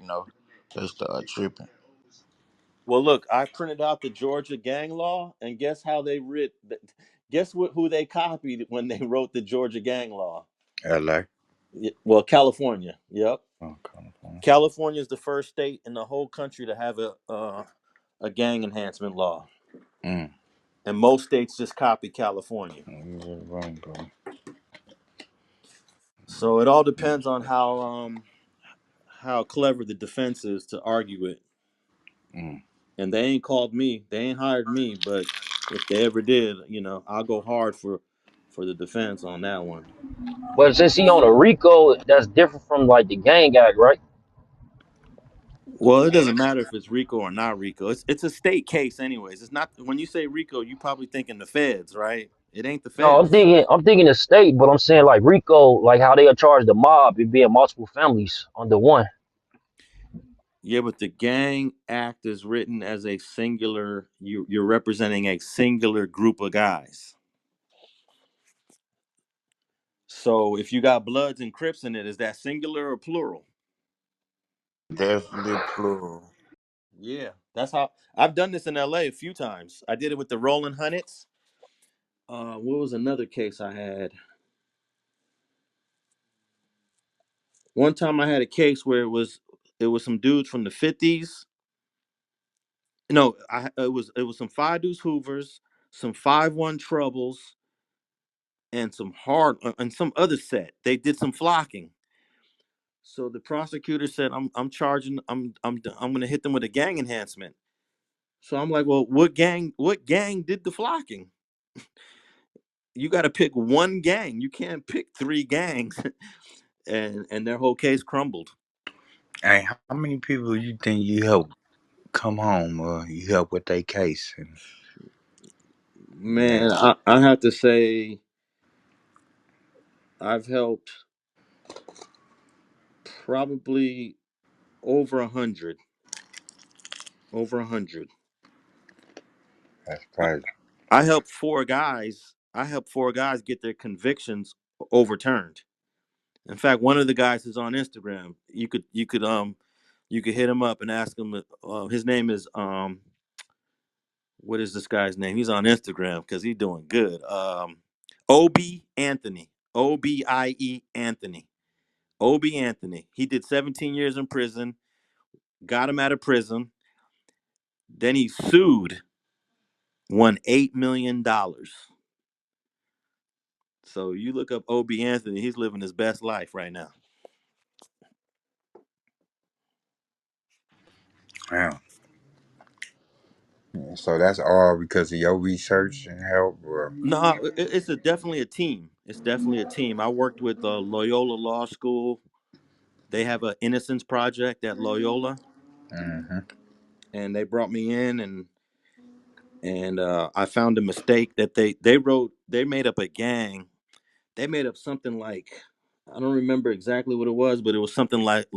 they start tripping. Well, look, I printed out the Georgia gang law, and guess how they writ? Guess who they copied when they wrote the Georgia gang law? LA. Well, California. Yep, Oh, California. California is the first state in the whole country to have a gang enhancement law, Mm. and most states just copy California. You're wrong, bro. So it all Mm. depends on how clever the defense is to argue it. Mm. And they ain't called me, they ain't hired me, but if they ever did, I'll go hard for the defense on that one. But since he on a RICO, that's different from like the gang act, right? Well, it doesn't matter if it's RICO or not RICO. It's a state case, anyways. It's not when you say RICO, you probably thinking the feds, right? It ain't the No, feds. I'm thinking the state, but I'm saying like RICO, like how they charge the mob, it being multiple families under one. Yeah, but the gang act is written as a singular. You're representing a singular group of guys. So if you got Bloods and Crips in it, is that singular or plural? Definitely plural. Yeah, that's how I've done this in LA a few times. I did it with the Rolling Hundreds. What was another case I had? One time I had a case where it was some dudes from the 50s. No, it was some five deuce Hoovers, some 5-1 troubles, and some hard and some other set. They did some flocking. So the prosecutor said, I'm charging. I'm going to hit them with a gang enhancement. So I'm like, well, what gang did the flocking? You got to pick one gang. You can't pick 3 gangs, and their whole case crumbled. Hey, how many people you think you help come home or you help with their case? And Man, yeah, I have to say I've helped probably over 100. Over 100. that's crazy. I helped 4 guys. I helped 4 guys get their convictions overturned. In fact, one of the guys is on Instagram. You could hit him up and ask him. His name is what is this guy's name? He's on Instagram because he's doing good. Obie Anthony. Obie Anthony. Obie Anthony. He did 17 years in prison, got him out of prison. Then he sued, won $8 million. So you look up Obie Anthony, he's living his best life right now. Wow. Yeah, so that's all because of your research and help, bro. No, it's definitely a team. It's definitely a team. I worked with Loyola Law School. They have an innocence project at Loyola, Mm-hmm. and they brought me in, and I found a mistake that they wrote. They made up a gang. They made up something like, I don't remember exactly what it was, but it was something like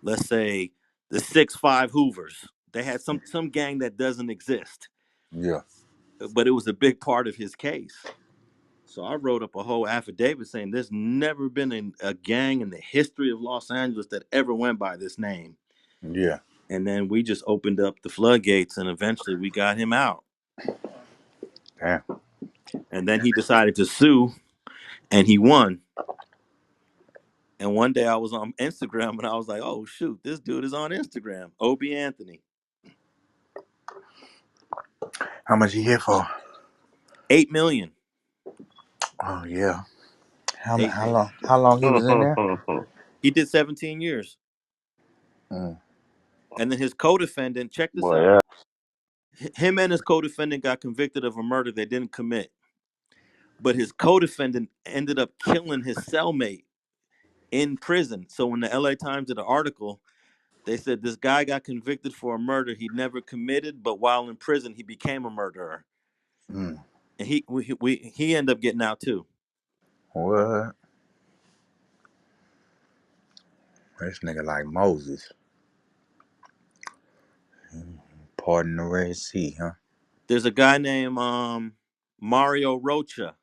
let's say the 6'5" Hoovers. They had some gang that doesn't exist, Yeah. but it was a big part of his case. So I wrote up a whole affidavit saying there's never been a gang in the history of Los Angeles that ever went by this name. Yeah. And then we just opened up the floodgates, and eventually we got him out. Damn. And then he decided to sue, and he won. And one day I was on Instagram, and I was like, "Oh shoot, this dude is on Instagram, Obie Anthony, How much you here for? 8 million, Oh yeah. How 8 million." long? How long he was in there? He did 17 years, Mm. and then his co-defendant. Check this Boy, out. yeah. Him and his co-defendant got convicted of a murder they didn't commit, but his co-defendant ended up killing his cellmate in prison. So when the LA Times did an article, they said this guy got convicted for a murder he never committed, but while in prison he became a murderer, Mm. and he ended up getting out too. What? This nigga like Moses. Pardon the Red Sea, huh? There's a guy named Mario Rocha.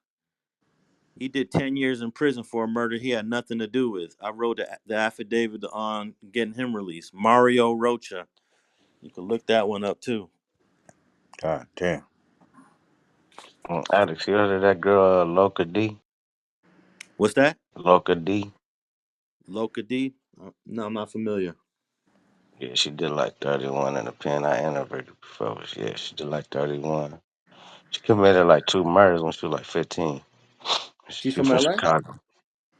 He did 10 years in prison for a murder he had nothing to do with. I wrote the affidavit on getting him released. Mario Rocha. You can look that one up too. God damn. Alex, you heard of that girl, Loca D? What's that? Loca D? Loca D? No, I'm not familiar. Yeah, she did like 31 in the pen. I interviewed her before. Yeah, she did like 31. She committed like two murders when she was like 15. She's She from from LA? Chicago.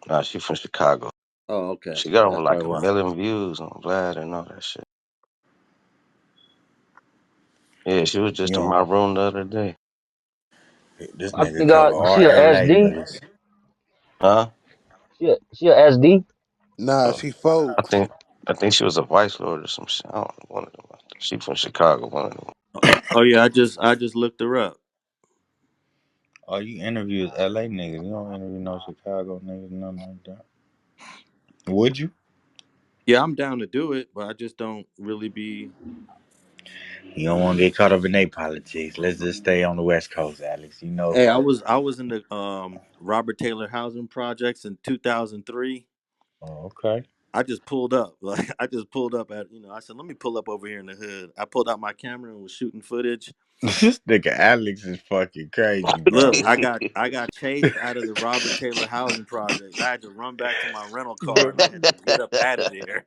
Nah, she from Chicago. Oh, okay. She got over That's like probably a why. million views on Vlad and all that shit. Yeah, she was You just in know, my room the other day. this I nigga think cover all she a LA SD. niggas. Huh? She a SD. Nah, Uh, she I folks. think I think she was a vice lord or some shit. I don't know, one of them. She from Chicago, one of them. Oh yeah, I just looked her up. All you interview is LA niggas. You don't interview no Chicago niggas, nothing like that. Would you? Yeah, I'm down to do it, but I just don't really be. You don't want to get caught up in their politics. Let's just stay on the West Coast, Alex. You know. Hey, I was in the Robert Taylor housing projects in 2003. Oh, okay. I just pulled up. Like I just pulled up at, I said, let me pull up over here in the hood. I pulled out my camera and was shooting footage. This nigga Alex is fucking crazy, Look, bro. I got chased out of the Robert Taylor housing projects. I had to run back to my rental car and I had to get up out of there.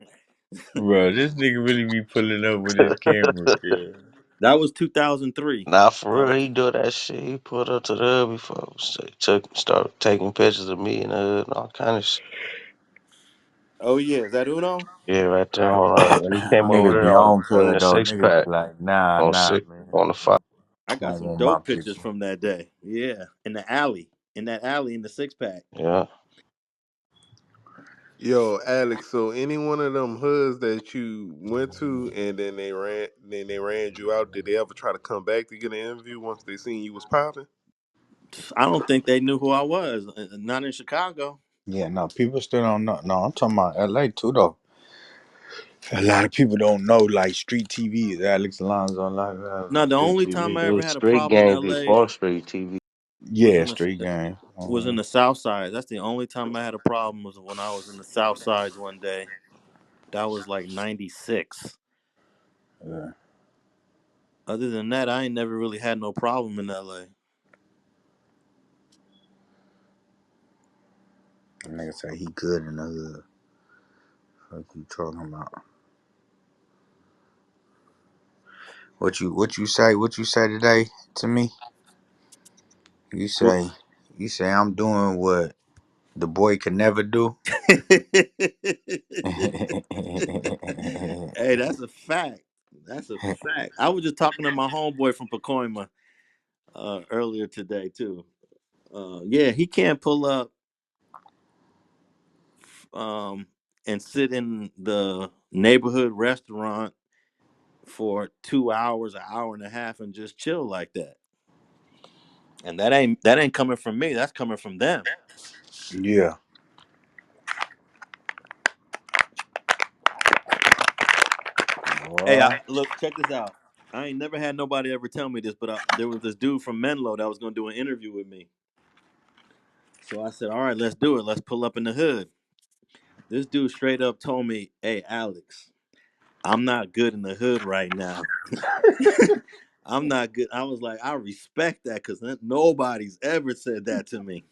Bro, this nigga really be pulling up with his camera, yeah. That was 2003. Nah, for So, real, he do that shit. He pulled up to the hood before. So he started taking pictures of me in the hood and all kind of shit. oh yeah, is that Uno? Yeah, right there. Hold on. When he came over Niggas there be on on in plug the though. six Niggas be pack, like, nah, on nah, six man. on the five. I I got don't some want my dope pictures picture. from that day. Yeah, in the alley, in the six pack. Yeah. Yo, Alex. So any one of them hoods that you went to and then they ran you out. Did they ever try to come back to get an interview once they seen you was popping? I don't think they knew who I was. Not in Chicago. Yeah, no, people still don't know. No, I'm talking about LA too, though. A lot of people don't know, like, street TV is Alex Alonso, like, No, the street only time TV. I It ever was had a street problem in gang LA before street TV. was Yeah, in street the game. was in the South Side. That's the only time I had a problem was when I was in the South Sides one day. That was like '96. Yeah. Other than that, I ain't never really had no problem in LA. Nigga say he good in the hood. What you talking about? What you say today to me? You Well, say I'm doing what the boy could never do. hey, that's a fact. That's a fact. I was just talking to my homeboy from Pacoima earlier today too. Yeah, he can't pull up um, and sit in the neighborhood restaurant for 2 hours, an hour and a half, and just chill like that. And that ain't coming from me. That's coming from them. Yeah. Hey, Boy. look, check this out. I ain't never had nobody ever tell me this, but there was this dude from Menlo that was gonna do an interview with me. So I said, "All right, let's do it. Let's pull up in the hood." This dude straight up told me, "Hey, Alex, I'm not good in the hood right now. I'm not good." I was like, "I respect that because nobody's ever said that to me."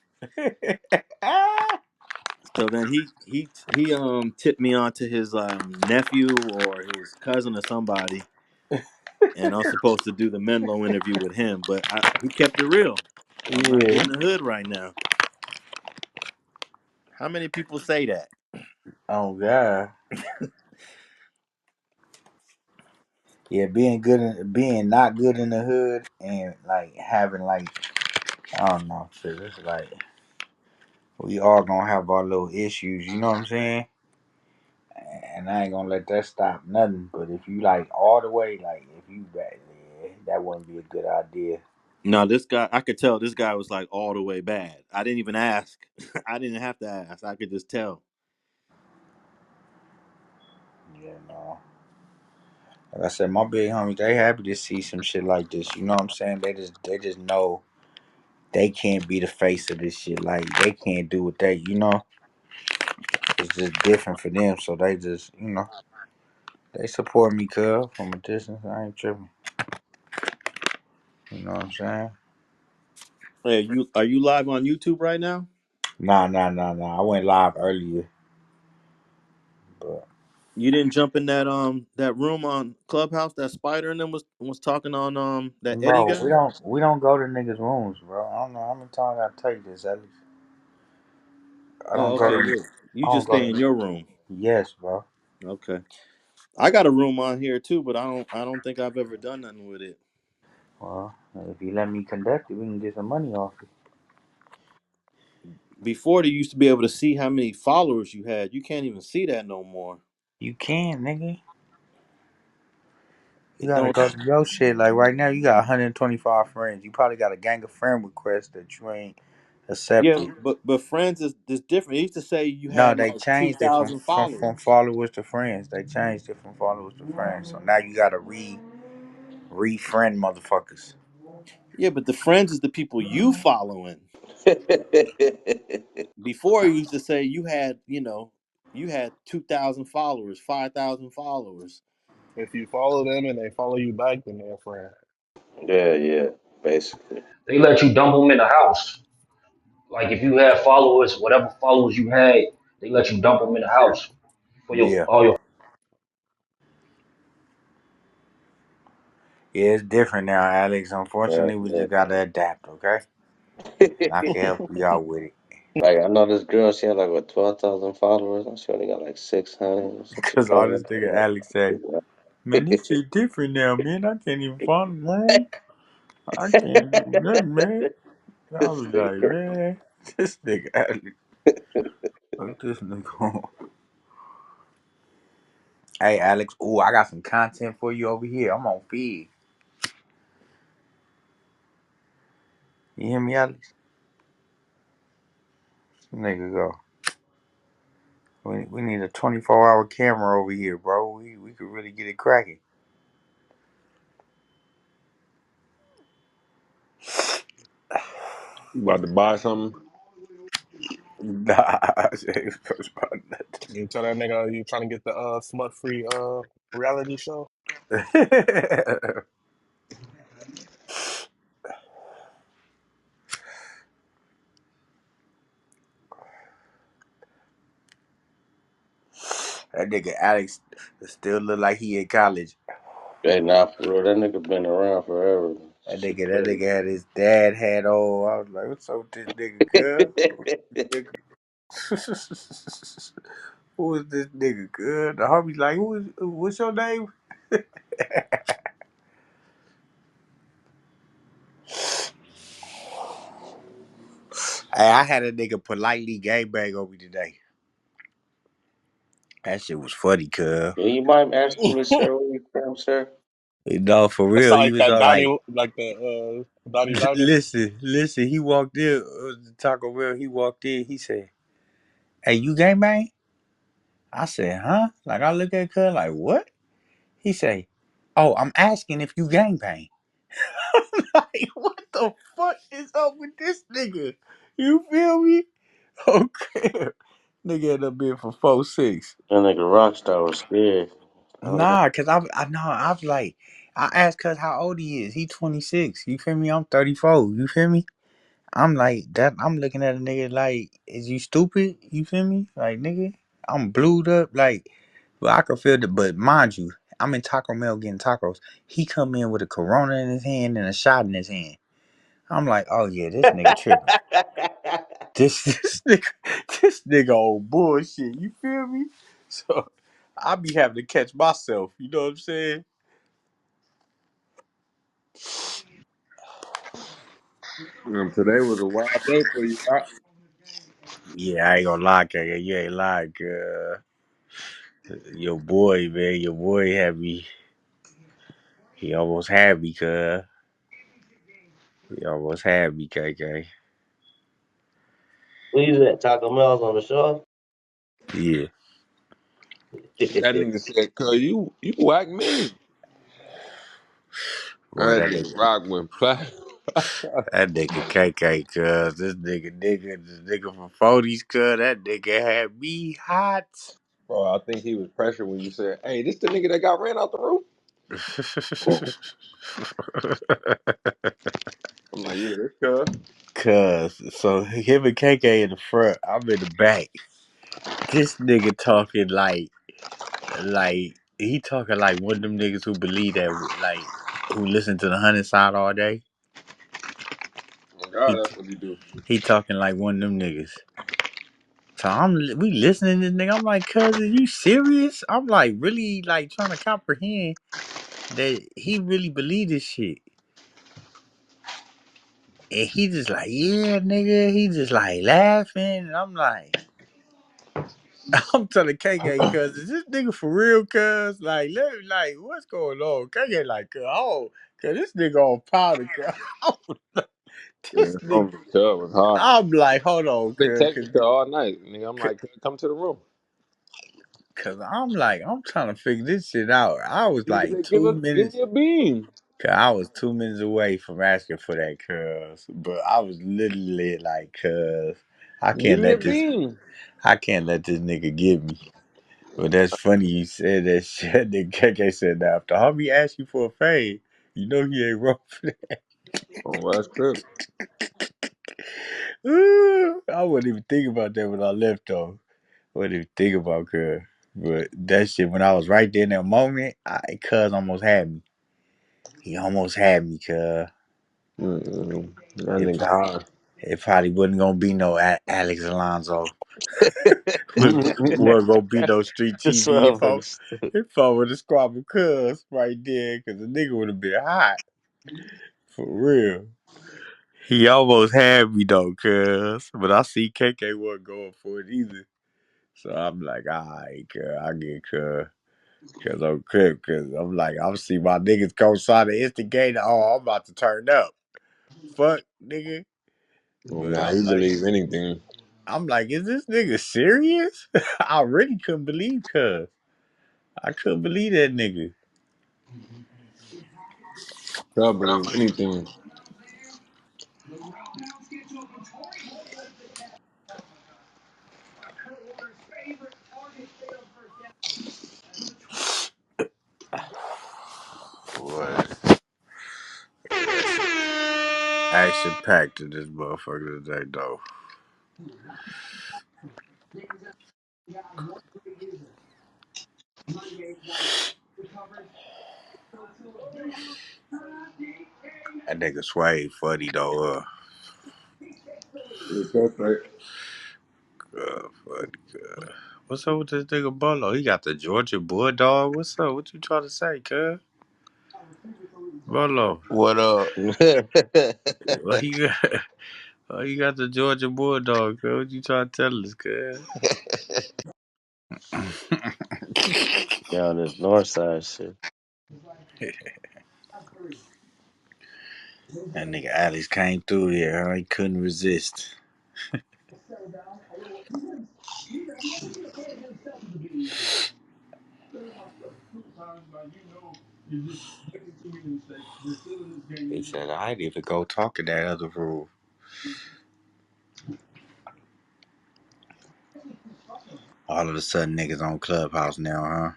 So then he tipped me on to his nephew or his cousin or somebody, and I'm supposed to do the Menlo interview with him. But he kept it real. I'm not good Yeah. in the hood right now. How many people say that? Oh God. Yeah, being not good in the hood and like having like I don't know, shit. It's like we all gonna have our little issues. You know what I'm saying? And I ain't gonna let that stop nothing. But if you like all the way, like if you bad, yeah, that wouldn't be a good idea. No, this guy, I could tell this guy was like all the way bad. I didn't even ask. I didn't have to ask. I could just tell. Yeah, no. Like I said, my big homies, they happy to see some shit like this. You know what I'm saying? They just know they can't be the face of this shit. Like they can't do what they, it's just different for them. So they just, they support me, cuz from a distance. I ain't tripping. You know what I'm saying? Hey, are you live on YouTube right now? Nah, nah, nah, nah. I went live earlier, but You didn't jump in that room on Clubhouse that Spider and them was talking on that Eddie bro, we guy? don't we don't go to niggas' rooms, bro. I don't know how many times I tell you this. At least I Oh, don't go okay. to. Yeah. You I don't just go stay in to. your room. Yes, bro. Okay. I got a room on here too, but I don't think I've ever done nothing with it. Well, if you let me conduct it, we can get some money off it. Before they used to be able to see how many followers you had. You can't even see that no more. You can, nigga. You It gotta don't. go to your shit. Like right now, you got 125 friends. You probably got a gang of friend requests that you ain't Yeah, accepted. but friends is different. It used to say you No, had they like two changed it from, thousand from from followers. followers to friends. They changed it from followers to friends. So now you gotta re-friend motherfuckers. Yeah, but the friends is the people you following. Before you used to say you had 2,000 followers, 5,000 followers. If you follow them and they follow you back, then they're a friend. Yeah, yeah, basically. They let you dump them in the house. Like if you had followers, whatever followers you had, they let you dump them in the house for your Yeah. all your. Yeah, it's different now, Alex. Yeah, Unfortunately, we yeah. just gotta adapt, okay? And I can help you out with it. Like I know this girl, she had like what 12,000 followers, and she only got like 600 or some shit Cause all like this nigga that. Alex say, man, this shit different now, man. I can't even follow room. I can't do nothing, man. I was like, man, this nigga Alex. Look this nigga on. Hey, Alex. Ooh, I got some content for you over here. I'm on feed. You hear me, Alex? Nigga go. We need a 24-hour camera over here, bro. We could really get it cracking. You about to buy something? Nah, I ain't supposed about You tell that nigga you trying to get the smut free reality show? nothing. That nigga Alex still look like he in college. Hey, nah, for real, that nigga been around forever. Shit That crazy. nigga had his dad hat on. I was like, what's up with this nigga, cuz? Nigga. Who is this nigga, cuz? The homie's like, what's your name? Hey, I had a nigga politely gangbang on me today. That shit was funny, cuz. Yeah, you mind asking me, sir, where you from, sir? No, for That real. sound He like was that all like, Donnie, like the Donnie Diner. listen. He walked in, the Taco Bell. He walked in. He said, hey, you gangbang? I said, huh? Like, I look at cuz like, what? He say, oh, I'm asking if you gangbang. Like, what the fuck is up with this nigga? You feel me? Okay. Nigga ended up being for 4-6. That nigga Rockstar was scared. Nah, cause I know I've like I asked cuz how old he is. He 26. You feel me? I'm 34. You feel me? I'm like that. I'm looking at a nigga like, is you stupid? You feel me? Like nigga, I'm blued up. Like, but I can feel the. But mind you, I'm in Taco Bell getting tacos. He come in with a Corona in his hand and a shot in his hand. I'm like, oh yeah, this nigga tripping. This this nigga on bullshit. You feel me? So I be having to catch myself. You know what I'm saying? Today was a wild day for you. Yeah, I ain't gonna lie, Kaka. You ain't lying, girl. Your boy, man, your boy had me. He almost had me, cuz. He almost had me, KK. Where you at? Taco Mel's on the shore? Yeah. That nigga said, "Cuz you whack me." Boy, That nigga Rock went plat. that nigga KK, cuz. This nigga from 40s, cuz. That nigga had me hot. Bro, I think he was pressured when you said, "Hey, this the nigga that got ran out the roof." I'm like, yeah, this cuz. Cuz, so him and KK in the front, I'm in the back. This nigga talking like he talking like one of them niggas who believe that like who listen to the hundred side all day. Oh God, He that's what he do. he talking like one of them niggas. So we listening to this nigga. I'm like, cuz, are you serious? I'm like really like trying to comprehend that he really believe this shit. And he just like, yeah, nigga. He just like laughing. And I'm like, I'm telling KK, cuz, is this nigga for real, cuz? Like, like, what's going on? KK like, cuz this nigga on powder, cuz. Yeah, This nigga, homie, cuz was hot. I'm like, hold on, I've been cuz, texting cuz all night, nigga. I'm like, come to the room. cuz I'm like, I'm trying to figure this shit out. I was Nigga like said, two give minutes, me a beam. cuz I was 2 minutes away from asking for that, cuz. But I was literally like, cuz, I Give can't me a let this, beam. I can't let this nigga get me. But that's funny you said that shit. Then KK said that after homie asked you for a fade, you know he ain't wrong for that. Oh, that's crib. Ooh, I wasn't even thinking about that when I left though. I wasn't even thinking about her. But that shit when I was right there in that moment, cuz almost had me. He almost had me, cuz. That It, nigga hot. it probably wasn't gonna be no Alex Alonso. Wasn't gonna be no street This TV motherfucker stupid. if I would have squabbled cuz right there, cause the nigga would have been hot. For real. He almost had me though, cuz. But I see KK wasn't going for it either. So I'm like, alright, cuz, I get cuz. Cause I'm crip, cause I'm like, I'm see my niggas co-sign the instigator. Oh, I'm about to turn up. Fuck, nigga. But Nah, he believe anything. I'm like, is this nigga serious? I really couldn't believe cuz. I couldn't believe that nigga. Cuz believe anything. What? Action packed to this motherfucker today, though. That nigga Sway funny though. Funny. What's up with this nigga Bolo? He got the Georgia Bulldog. What's up? What you trying to say, cuz? Bolo. What up? Well, he got, oh, you got the Georgia Bulldog, cuz. What you trying to tell us, cuz? Yeah, on this north side shit. That nigga Alex came through here, huh? He couldn't resist. He said, I didn't even go talk in that other room. All of a sudden, niggas on Clubhouse now, huh?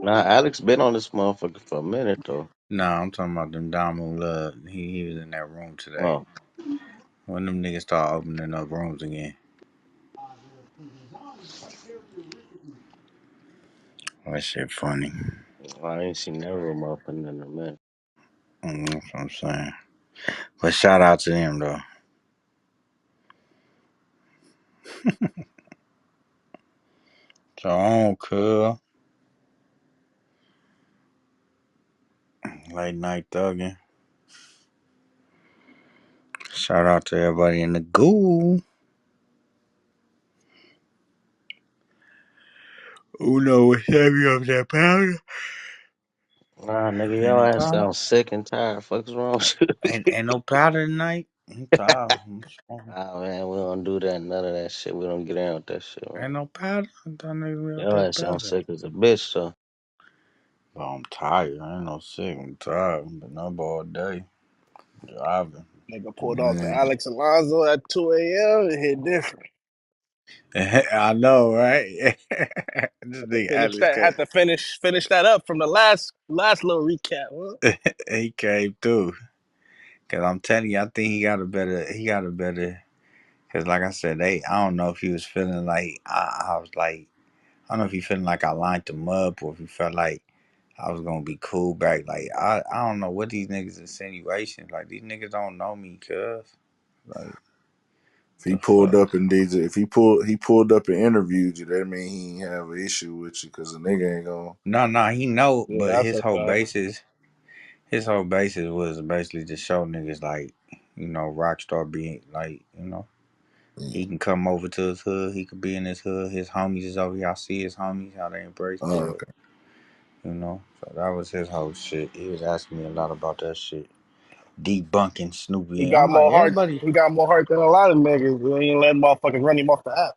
Nah, Alex been on this motherfucker for a minute though. Nah, I'm talking about them Diamond Love. He was in that room today. Oh, When them niggas start opening up rooms again. That shit funny. I ain't seen that room open in a minute. That's what I'm saying. But shout out to them, though. So on, cuz. Late night thugging. Shout out to everybody in the goo. Who know what's heavy up that powder? Nah, nigga, Ain't your no ass powder. sound sick and tired. Fuck's wrong with you? Ain't no powder tonight. I'm tired. I'm strong. Ah man, we don't do that. None of that shit. We don't get down with that shit, man. Ain't no powder. I thought niggas be out Your there ass sound powder. sick as a bitch, so. But I'm tired. I ain't no sick. I'm tired. Been up all day driving. Nigga pulled off the Alex Alonso at 2 a.m. and hit different. I know, right? This Had to nigga finish Alex that. Had to finish that up from the last little recap. Huh? he came through. Cause I'm telling you, I think he got a better. Cause like I said, I don't know if he was feeling like I was like, I don't know if he feeling like I lined him up or if he felt like I was gonna be cool back. Like I don't know what these niggas insinuations. Like these niggas don't know me, cuz. Like If he the pulled fuck. up and did, if he pulled up and interviewed you, that mean he ain't have an issue with you because the nigga ain't gonna. No, he know, Yeah, but that's a fact. his whole basis was basically to show niggas like, Rockstar being like, he can come over to his hood. He could be in his hood. His homies is over here. I see his homies, how they embrace Oh, that. okay. So that was his whole shit. He was asking me a lot about that shit. Debunking He Snoopy. And got I'm like, more heart. everybody. He got more heart than a lot of niggas. We ain't let motherfuckers run him off the app.